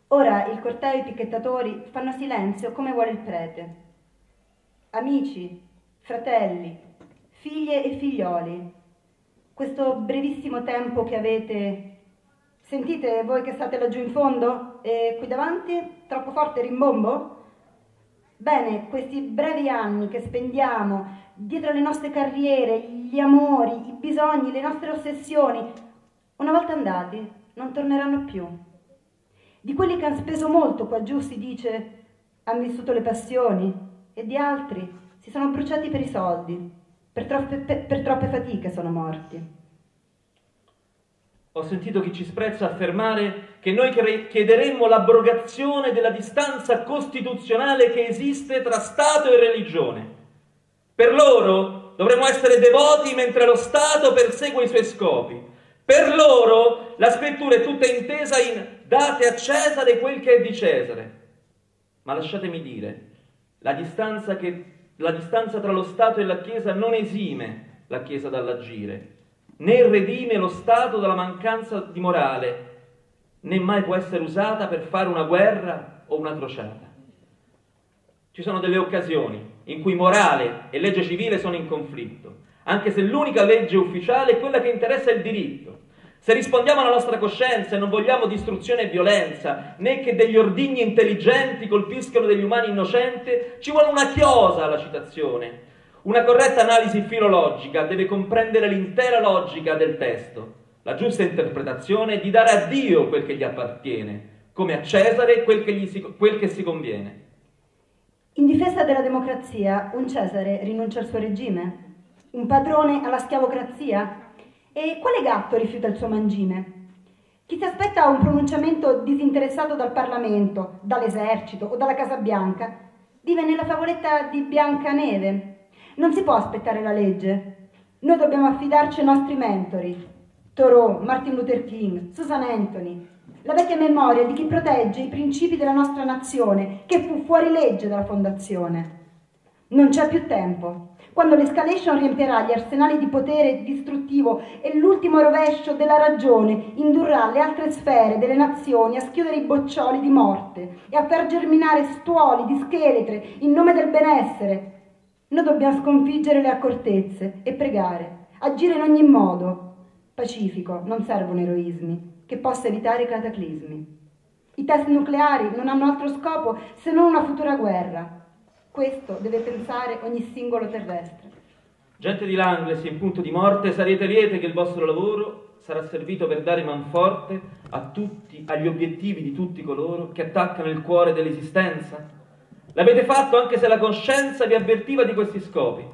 Ora il corteo e i picchettatori fanno silenzio come vuole il prete. Amici, fratelli, figlie e figlioli, questo brevissimo tempo che avete... Sentite voi che state laggiù in fondo? E qui davanti? Troppo forte il rimbombo? Bene, questi brevi anni che spendiamo dietro le nostre carriere, gli amori, i bisogni, le nostre ossessioni, una volta andati, non torneranno più. Di quelli che hanno speso molto qua giù si dice hanno vissuto le passioni e di altri si sono bruciati per i soldi, per troppe fatiche sono morti. Ho sentito chi ci sprezza affermare che noi chiederemmo l'abrogazione della distanza costituzionale che esiste tra Stato e religione. Per loro dovremmo essere devoti mentre lo Stato persegue i suoi scopi. Per loro la scrittura è tutta intesa in date a Cesare quel che è di Cesare. Ma lasciatemi dire, la distanza tra lo Stato e la Chiesa non esime la Chiesa dall'agire, né redime lo Stato dalla mancanza di morale, né mai può essere usata per fare una guerra o una crociata. Ci sono delle occasioni in cui morale e legge civile sono in conflitto, anche se l'unica legge ufficiale è quella che interessa il diritto. Se rispondiamo alla nostra coscienza e non vogliamo distruzione e violenza, né che degli ordigni intelligenti colpiscano degli umani innocenti, ci vuole una chiosa alla citazione. Una corretta analisi filologica deve comprendere l'intera logica del testo, la giusta interpretazione di dare a Dio quel che gli appartiene, come a Cesare quel che si conviene. In difesa della democrazia, un Cesare rinuncia al suo regime? Un padrone alla schiavocrazia? E quale gatto rifiuta il suo mangime? Chi si aspetta un pronunciamento disinteressato dal Parlamento, dall'esercito o dalla Casa Bianca vive nella favoletta di Biancaneve. Non si può aspettare la legge. Noi dobbiamo affidarci ai nostri mentori. Thoreau, Martin Luther King, Susan Anthony. La vecchia memoria di chi protegge i principi della nostra nazione, che fu fuori legge dalla fondazione. Non c'è più tempo. Quando l'escalation riempirà gli arsenali di potere distruttivo e l'ultimo rovescio della ragione indurrà le altre sfere delle nazioni a schiudere i boccioli di morte e a far germinare stuoli di scheletre in nome del benessere, noi dobbiamo sconfiggere le accortezze e pregare, agire in ogni modo, pacifico, non servono eroismi, che possa evitare i cataclismi. I test nucleari non hanno altro scopo se non una futura guerra. Questo deve pensare ogni singolo terrestre. Gente di Langles, in punto di morte, sarete liete che il vostro lavoro sarà servito per dare manforte a tutti, agli obiettivi di tutti coloro che attaccano il cuore dell'esistenza? L'avete fatto anche se la coscienza vi avvertiva di questi scopi.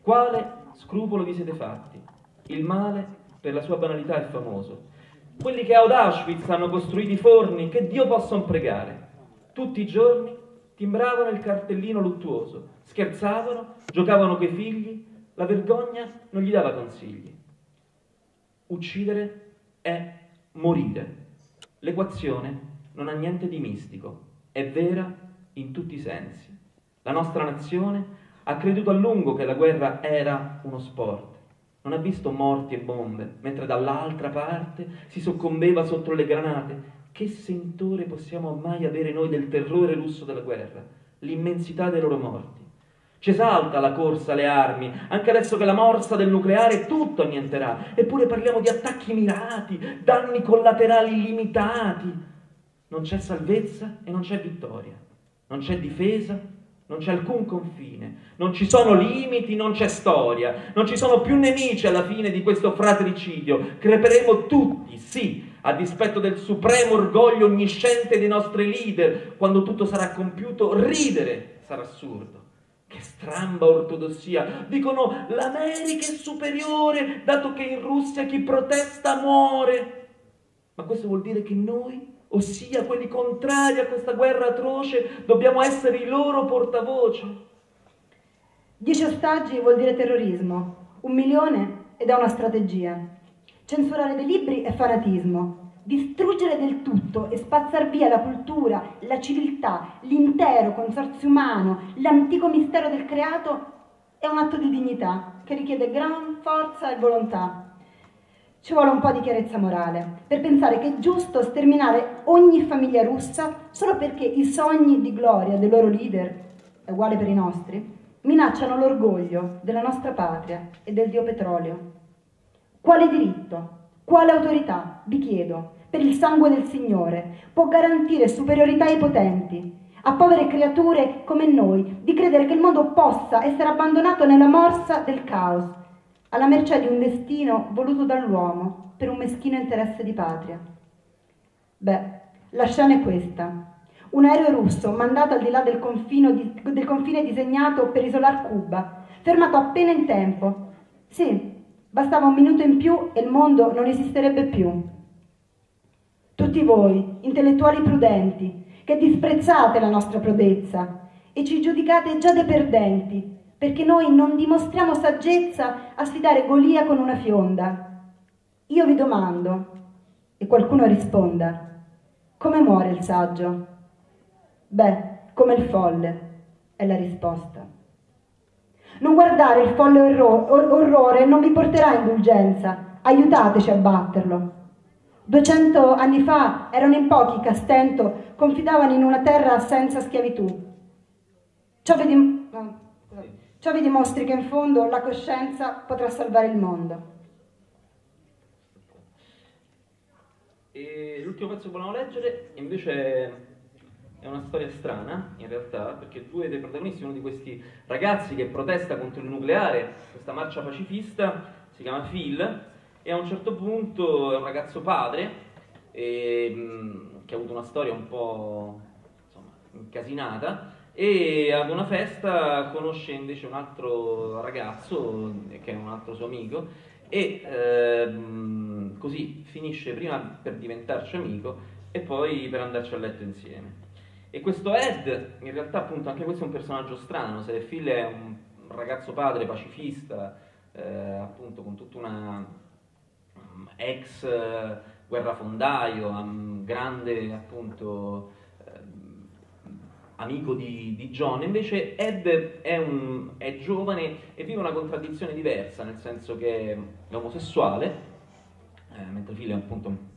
Quale scrupolo vi siete fatti? Il male, per la sua banalità, è famoso. Quelli che ad Auschwitz hanno costruito i forni, che Dio possano pregare. Tutti i giorni timbravano il cartellino luttuoso, scherzavano, giocavano coi figli, la vergogna non gli dava consigli. Uccidere è morire. L'equazione non ha niente di mistico, è vera in tutti i sensi. La nostra nazione ha creduto a lungo che la guerra era uno sport. Non ha visto morti e bombe, mentre dall'altra parte si soccombeva sotto le granate. Che sentore possiamo mai avere noi del terrore russo della guerra? L'immensità dei loro morti. Ci esalta la corsa alle armi, anche adesso che la morsa del nucleare tutto annienterà. Eppure parliamo di attacchi mirati, danni collaterali illimitati. Non c'è salvezza e non c'è vittoria. Non c'è difesa, non c'è alcun confine. Non ci sono limiti, non c'è storia. Non ci sono più nemici alla fine di questo fratricidio. Creperemo tutti, sì, a dispetto del supremo orgoglio onnisciente dei nostri leader. Quando tutto sarà compiuto, ridere sarà assurdo. Che stramba ortodossia! Dicono l'America è superiore, dato che in Russia chi protesta muore. Ma questo vuol dire che noi, ossia quelli contrari a questa guerra atroce, dobbiamo essere i loro portavoce. 10 ostaggi vuol dire terrorismo, 1 milione ed è una strategia. Censurare dei libri è fanatismo. Distruggere del tutto e spazzar via la cultura, la civiltà, l'intero consorzio umano, l'antico mistero del creato è un atto di dignità che richiede gran forza e volontà. Ci vuole un po' di chiarezza morale per pensare che è giusto sterminare ogni famiglia russa solo perché i sogni di gloria dei loro leader, è uguale per i nostri, minacciano l'orgoglio della nostra patria e del dio petrolio. Quale diritto, quale autorità, vi chiedo, per il sangue del Signore, può garantire superiorità ai potenti, a povere creature come noi, di credere che il mondo possa essere abbandonato nella morsa del caos, alla mercé di un destino voluto dall'uomo per un meschino interesse di patria? Beh, la scena è questa. Un aereo russo mandato al di là del confine disegnato per isolar Cuba, fermato appena in tempo. Sì, bastava 1 minuto in più e il mondo non esisterebbe più. Tutti voi, intellettuali prudenti, che disprezzate la nostra prodezza e ci giudicate già dei perdenti, perché noi non dimostriamo saggezza a sfidare Golia con una fionda. Io vi domando, e qualcuno risponda, come muore il saggio? Beh, come il folle, è la risposta. Non guardare il folle orrore non vi porterà indulgenza, aiutateci a batterlo. 200 anni fa erano in pochi che a stento confidavano in una terra senza schiavitù. Ciò vi dimostri che in fondo la coscienza potrà salvare il mondo. E l'ultimo pezzo che volevamo leggere invece è una storia strana, in realtà, perché 2 dei protagonisti, uno di questi ragazzi che protesta contro il nucleare, questa marcia pacifista, si chiama Phil, e a un certo punto è un ragazzo padre che ha avuto una storia un po', insomma, incasinata, e ad una festa conosce invece un altro ragazzo che è un altro suo amico e così finisce prima per diventarci amico e poi per andarci a letto insieme. E questo Ed, in realtà appunto anche questo è un personaggio strano, se Phil è un ragazzo padre pacifista, appunto con tutta una ex guerrafondaio, grande appunto amico di John, invece Ed è giovane e vive una contraddizione diversa, nel senso che è omosessuale, mentre Phil è appunto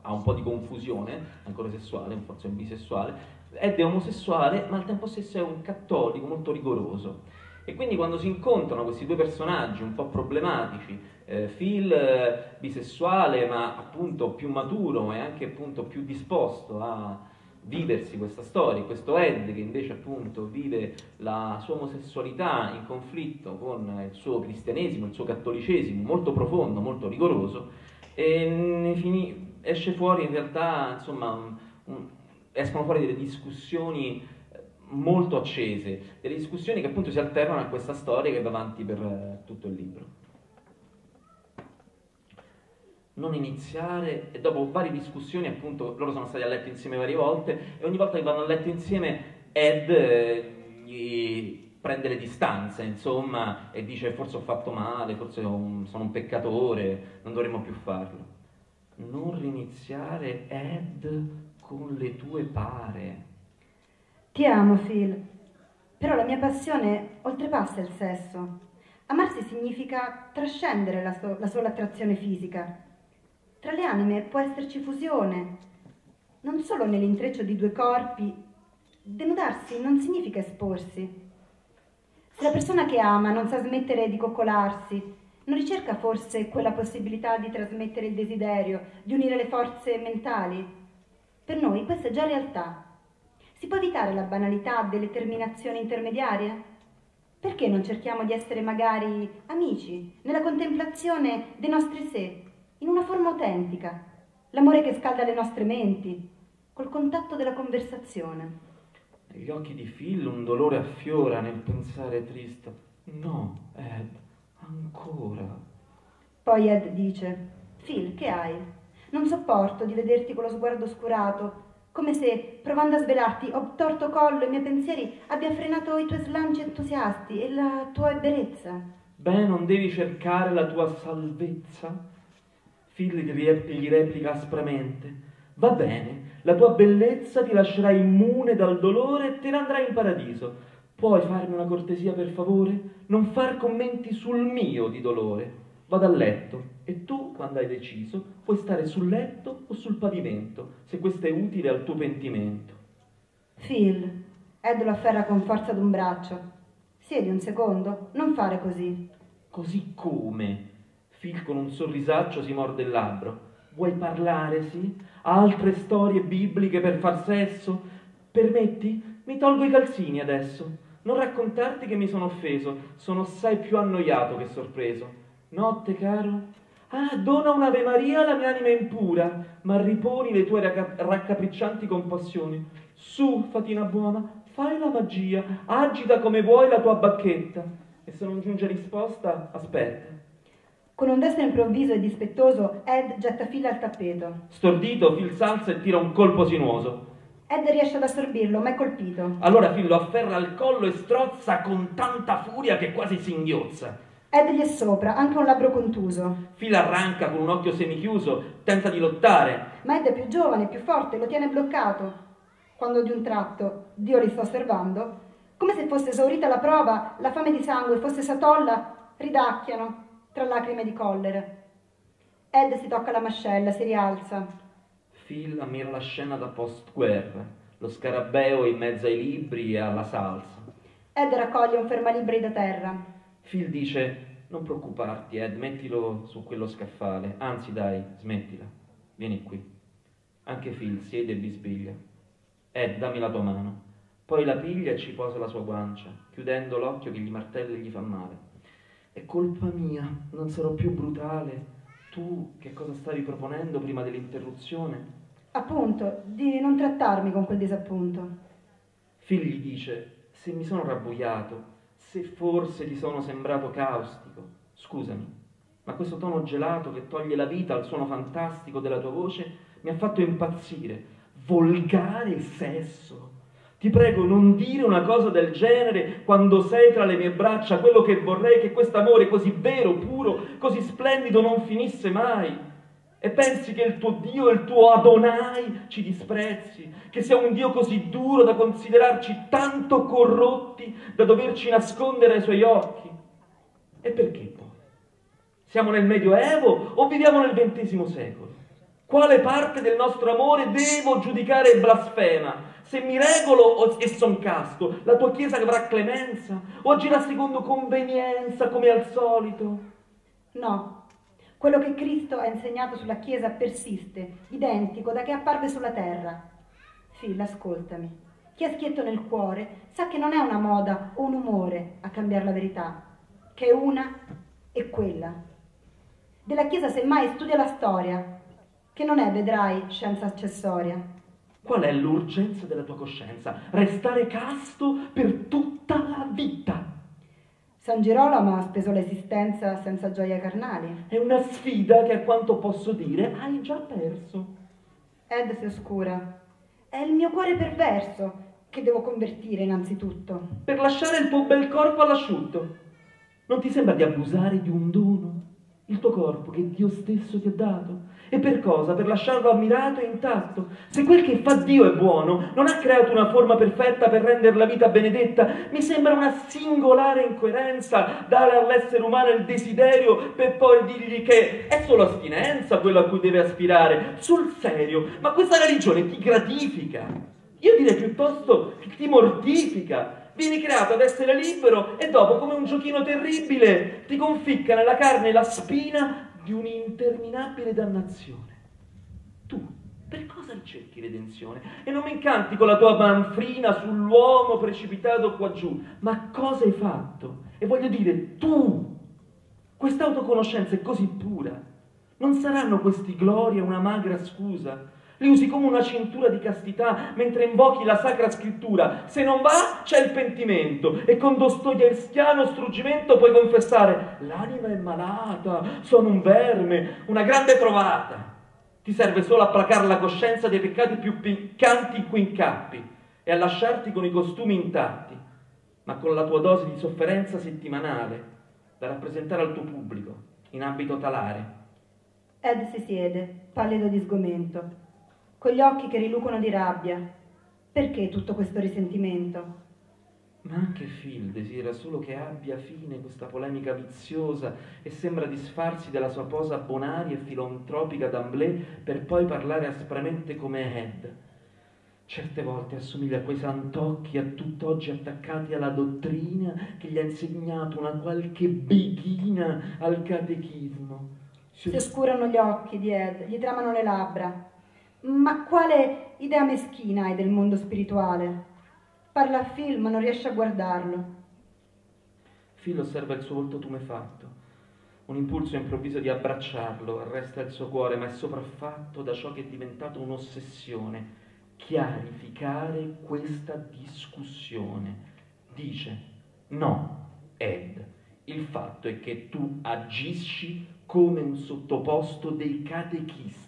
ha un po' di confusione, ancora sessuale, forse è bisessuale. Ed è omosessuale, ma al tempo stesso è un cattolico molto rigoroso. E quindi quando si incontrano questi due personaggi un po' problematici, Phil bisessuale ma appunto più maturo e anche appunto più disposto a viversi questa storia, questo Ed che invece appunto vive la sua omosessualità in conflitto con il suo cristianesimo, il suo cattolicesimo molto profondo, molto rigoroso, e esce fuori in realtà, insomma, escono fuori delle discussioni molto accese, delle discussioni che appunto si alternano a questa storia che va avanti per tutto il libro. Non iniziare, e dopo varie discussioni appunto loro sono stati a letto insieme varie volte e ogni volta che vanno a letto insieme Ed gli prende le distanze, insomma, e dice forse ho fatto male, forse sono un peccatore, non dovremmo più farlo. Non riniziare Ed con le tue pare. Ti amo, Phil, però la mia passione oltrepassa il sesso. Amarsi significa trascendere la sola attrazione fisica. Tra le anime può esserci fusione, non solo nell'intreccio di due corpi. Denudarsi non significa esporsi. Se la persona che ama non sa smettere di coccolarsi, non ricerca forse quella possibilità di trasmettere il desiderio, di unire le forze mentali? Per noi questa è già realtà. Si può evitare la banalità delle terminazioni intermediarie? Perché non cerchiamo di essere magari amici, nella contemplazione dei nostri sé, in una forma autentica, l'amore che scalda le nostre menti, col contatto della conversazione? Negli occhi di Phil un dolore affiora nel pensare triste. No, Ed, ancora. Poi Ed dice: Phil, che hai? Non sopporto di vederti con lo sguardo oscurato, come se, provando a svelarti, obtorto collo e i miei pensieri abbia frenato i tuoi slanci entusiasti e la tua ebbrezza. Beh, non devi cercare la tua salvezza? Phil gli replica aspramente. Va bene, la tua bellezza ti lascerà immune dal dolore e te ne andrai in paradiso. Puoi farmi una cortesia per favore? Non far commenti sul mio di dolore. Vado a letto e tu, quando hai deciso, puoi stare sul letto o sul pavimento, se questo è utile al tuo pentimento. Phil, Ed lo afferra con forza d'un braccio. Siedi un secondo, non fare così. Così come? Phil con un sorrisaccio si morde il labbro. Vuoi parlare, sì? Altre storie bibliche per far sesso? Permetti? Mi tolgo i calzini adesso. Non raccontarti che mi sono offeso, sono assai più annoiato che sorpreso. Notte, caro? Ah, dona un'Ave Maria alla mia anima impura, ma riponi le tue raccapriccianti compassioni. Su, fatina buona, fai la magia, agita come vuoi la tua bacchetta. E se non giunge risposta, aspetta. Con un destro improvviso e dispettoso, Ed getta Phil al tappeto. Stordito, Phil s'alza e tira un colpo sinuoso. Ed riesce ad assorbirlo, ma è colpito. Allora Phil lo afferra al collo e strozza con tanta furia che quasi singhiozza. Ed gli è sopra, anche un labbro contuso. Phil arranca con un occhio semichiuso, tenta di lottare. Ma Ed è più giovane, più forte, lo tiene bloccato. Quando di un tratto, Dio li sta osservando, come se fosse esaurita la prova, la fame di sangue fosse s'atolla, ridacchiano tra lacrime di collera. Ed si tocca la mascella, si rialza. Phil ammira la scena da post-guerra, lo scarabeo in mezzo ai libri e alla salsa. Ed raccoglie un fermalibri da terra. Phil dice: non preoccuparti, Ed, mettilo su quello scaffale. Anzi, dai, smettila. Vieni qui. Anche Phil siede e bisbiglia. Ed, dammi la tua mano. Poi la piglia e ci posa la sua guancia, chiudendo l'occhio che gli martella e gli fa male. È colpa mia, non sarò più brutale. Tu che cosa stavi proponendo prima dell'interruzione? Appunto, di non trattarmi con quel disappunto. Phil gli dice: se mi sono rabbuiato, se forse ti sono sembrato caustico, scusami, ma questo tono gelato che toglie la vita al suono fantastico della tua voce mi ha fatto impazzire. Volgare sesso. Ti prego, non dire una cosa del genere quando sei tra le mie braccia. Quello che vorrei è che quest'amore così vero, puro, così splendido non finisse mai. E pensi che il tuo Dio, il tuo Adonai, ci disprezzi, che sia un Dio così duro da considerarci tanto corrotti da doverci nascondere ai suoi occhi? E perché poi? Siamo nel Medioevo o viviamo nel XX secolo? Quale parte del nostro amore devo giudicare blasfema? Se mi regolo e son casto, la tua Chiesa avrà clemenza? O agirà secondo convenienza come al solito? No, quello che Cristo ha insegnato sulla Chiesa persiste, identico da che apparve sulla terra. Phil, ascoltami. Chi ha schietto nel cuore sa che non è una moda o un umore a cambiare la verità, che è una e quella. Della Chiesa semmai studia la storia, che non è, vedrai, scienza accessoria. Qual è l'urgenza della tua coscienza? Restare casto per tutta la vita. San Girolamo ha speso l'esistenza senza gioie carnali. È una sfida che, a quanto posso dire, hai già perso. Ed si oscura. È il mio cuore perverso che devo convertire innanzitutto. Per lasciare il tuo bel corpo all'asciutto. Non ti sembra di abusare di un dono? Il tuo corpo che Dio stesso ti ha dato? E per cosa? Per lasciarlo ammirato e intatto? Se quel che fa Dio è buono, non ha creato una forma perfetta per rendere la vita benedetta, mi sembra una singolare incoerenza dare all'essere umano il desiderio per poi dirgli che è solo astinenza quello a cui deve aspirare. Sul serio, ma questa religione ti gratifica? Io direi piuttosto che ti mortifica. Vieni creato ad essere libero e dopo, come un giochino terribile, ti conficca nella carne la spina di un'interminabile dannazione. Tu, per cosa ricerchi redenzione? E non mi incanti con la tua manfrina sull'uomo precipitato qua giù. Ma cosa hai fatto? E voglio dire, tu, questa autoconoscenza è così pura. Non saranno questi gloria una magra scusa? Li usi come una cintura di castità mentre invochi la Sacra Scrittura. Se non va, c'è il pentimento. E con dostoevskiano struggimento puoi confessare: l'anima è malata, sono un verme, una grande trovata. Ti serve solo a placare la coscienza dei peccati più piccanti in cui incappi e a lasciarti con i costumi intatti, ma con la tua dose di sofferenza settimanale da rappresentare al tuo pubblico in abito talare. Ed si siede, pallido di sgomento, con gli occhi che rilucono di rabbia. Perché tutto questo risentimento? Ma anche Phil desidera solo che abbia fine questa polemica viziosa e sembra disfarsi della sua posa bonaria e filantropica d'Amblè per poi parlare aspramente come Ed. Certe volte assomiglia a quei santocchi a tutt'oggi attaccati alla dottrina che gli ha insegnato una qualche beghina al catechismo. Si oscurano gli occhi di Ed, gli tremano le labbra. Ma quale idea meschina hai del mondo spirituale? Parla a Phil, ma non riesce a guardarlo. Phil osserva il suo volto tumefatto. Un impulso improvviso di abbracciarlo arresta il suo cuore, ma è sopraffatto da ciò che è diventato un'ossessione: chiarificare questa discussione. Dice: no, Ed, il fatto è che tu agisci come un sottoposto dei catechisti.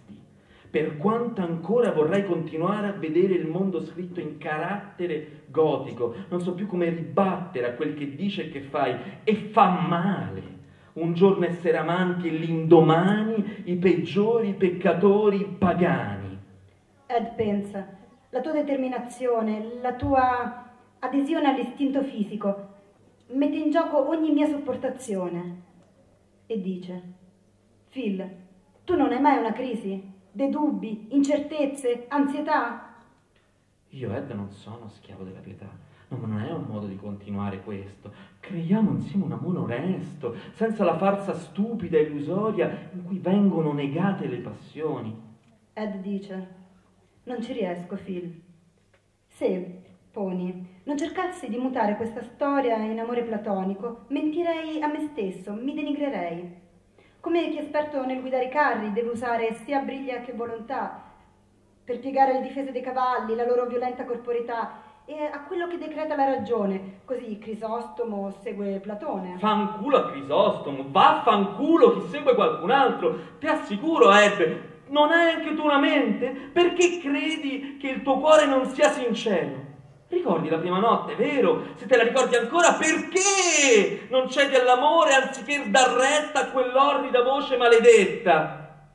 Per quanto ancora vorrai continuare a vedere il mondo scritto in carattere gotico, non so più come ribattere a quel che dice e che fai, e fa male. Un giorno essere amanti e l'indomani i peggiori peccatori pagani. Ed pensa, la tua determinazione, la tua adesione all'istinto fisico mette in gioco ogni mia sopportazione. E dice: Phil, tu non hai mai una crisi? Dei dubbi, incertezze, ansietà? Io, Ed, non sono schiavo della pietà. No, ma non è un modo di continuare questo. Creiamo insieme un amore onesto, senza la farsa stupida e illusoria in cui vengono negate le passioni. Ed dice: non ci riesco, Phil. Se, poni, non cercassi di mutare questa storia in amore platonico, mentirei a me stesso, mi denigrerei. Come chi è esperto nel guidare i carri deve usare sia briglia che volontà per piegare le difese dei cavalli, la loro violenta corporità, e a quello che decreta la ragione. Così Crisostomo segue Platone. Fanculo a Crisostomo, vaffanculo chi segue qualcun altro. Ti assicuro, Ed, non hai anche tu una mente? Perché credi che il tuo cuore non sia sincero? Ricordi la prima notte, vero? Se te la ricordi ancora, perché non cedi all'amore anziché dar retta a quell'orrida voce maledetta?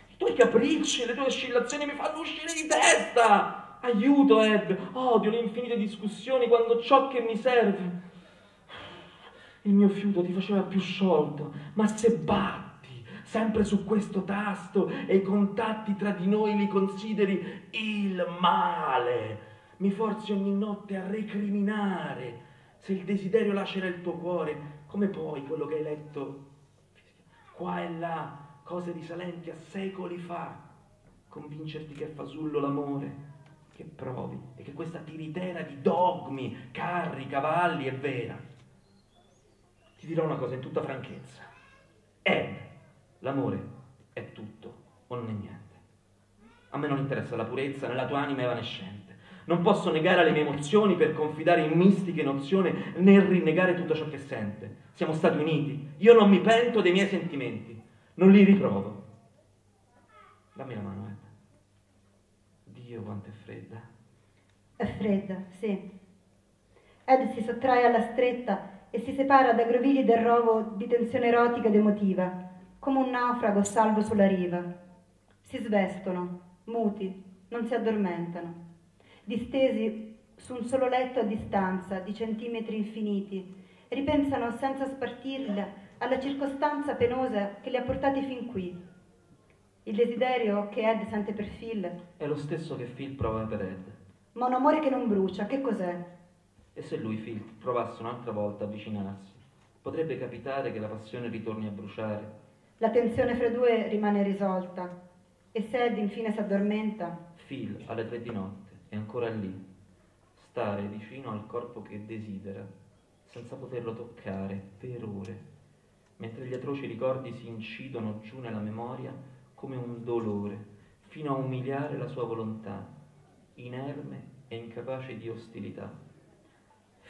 I tuoi capricci, le tue oscillazioni mi fanno uscire di testa. Aiuto, Ed, odio le infinite discussioni quando ciò che mi serve. Il mio fiuto ti faceva più sciolto, ma se sempre su questo tasto e i contatti tra di noi li consideri il male. Mi forzi ogni notte a recriminare. Se il desiderio lacera il tuo cuore, come puoi quello che hai letto qua e là, cose risalenti a secoli fa, convincerti che è fasullo l'amore che provi e che questa tiritera di dogmi, carri, cavalli è vera? Ti dirò una cosa in tutta franchezza. L'amore è tutto o non è niente. A me non interessa la purezza nella tua anima evanescente. Non posso negare alle mie emozioni per confidare in mistiche nozioni né rinnegare tutto ciò che sente. Siamo stati uniti. Io non mi pento dei miei sentimenti. Non li riprovo. Dammi la mano, Dio, quanto è fredda. È fredda, sì. Ed si sottrae alla stretta e si separa da grovigli del rovo di tensione erotica ed emotiva, come un naufrago salvo sulla riva. Si svestono, muti, non si addormentano, distesi su un solo letto a distanza di centimetri infiniti, ripensano senza spartirla alla circostanza penosa che li ha portati fin qui. Il desiderio che Ed sente per Phil è lo stesso che Phil prova per Ed. Ma un amore che non brucia, che cos'è? E se lui, Phil, provasse un'altra volta a avvicinarsi, potrebbe capitare che la passione ritorni a bruciare. La tensione fra i due rimane risolta e se Ed infine si addormenta, Phil, alle 3 di notte, è ancora lì, stare vicino al corpo che desidera, senza poterlo toccare per ore, mentre gli atroci ricordi si incidono giù nella memoria come un dolore, fino a umiliare la sua volontà, inerme e incapace di ostilità.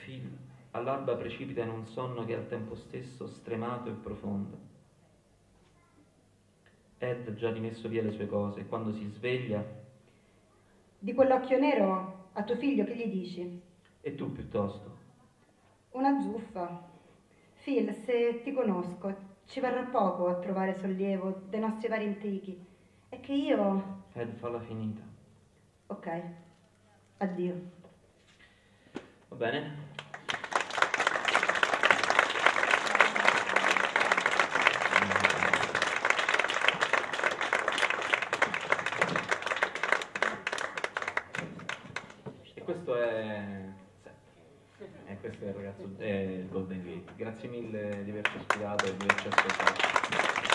Phil all'alba precipita in un sonno che è al tempo stesso stremato e profondo. Ed ha già rimesso via le sue cose e quando si sveglia... Di quell'occhio nero a tuo figlio che gli dici? E tu piuttosto? Una zuffa. Phil, se ti conosco, ci varrà poco a trovare sollievo dai nostri vari intrighi. È che io... Ed, falla finita. Ok. Addio. Va bene? Questo è questo è il ragazzo, è il Golden Gate. Grazie mille di averci ospitato e di averci ascoltato.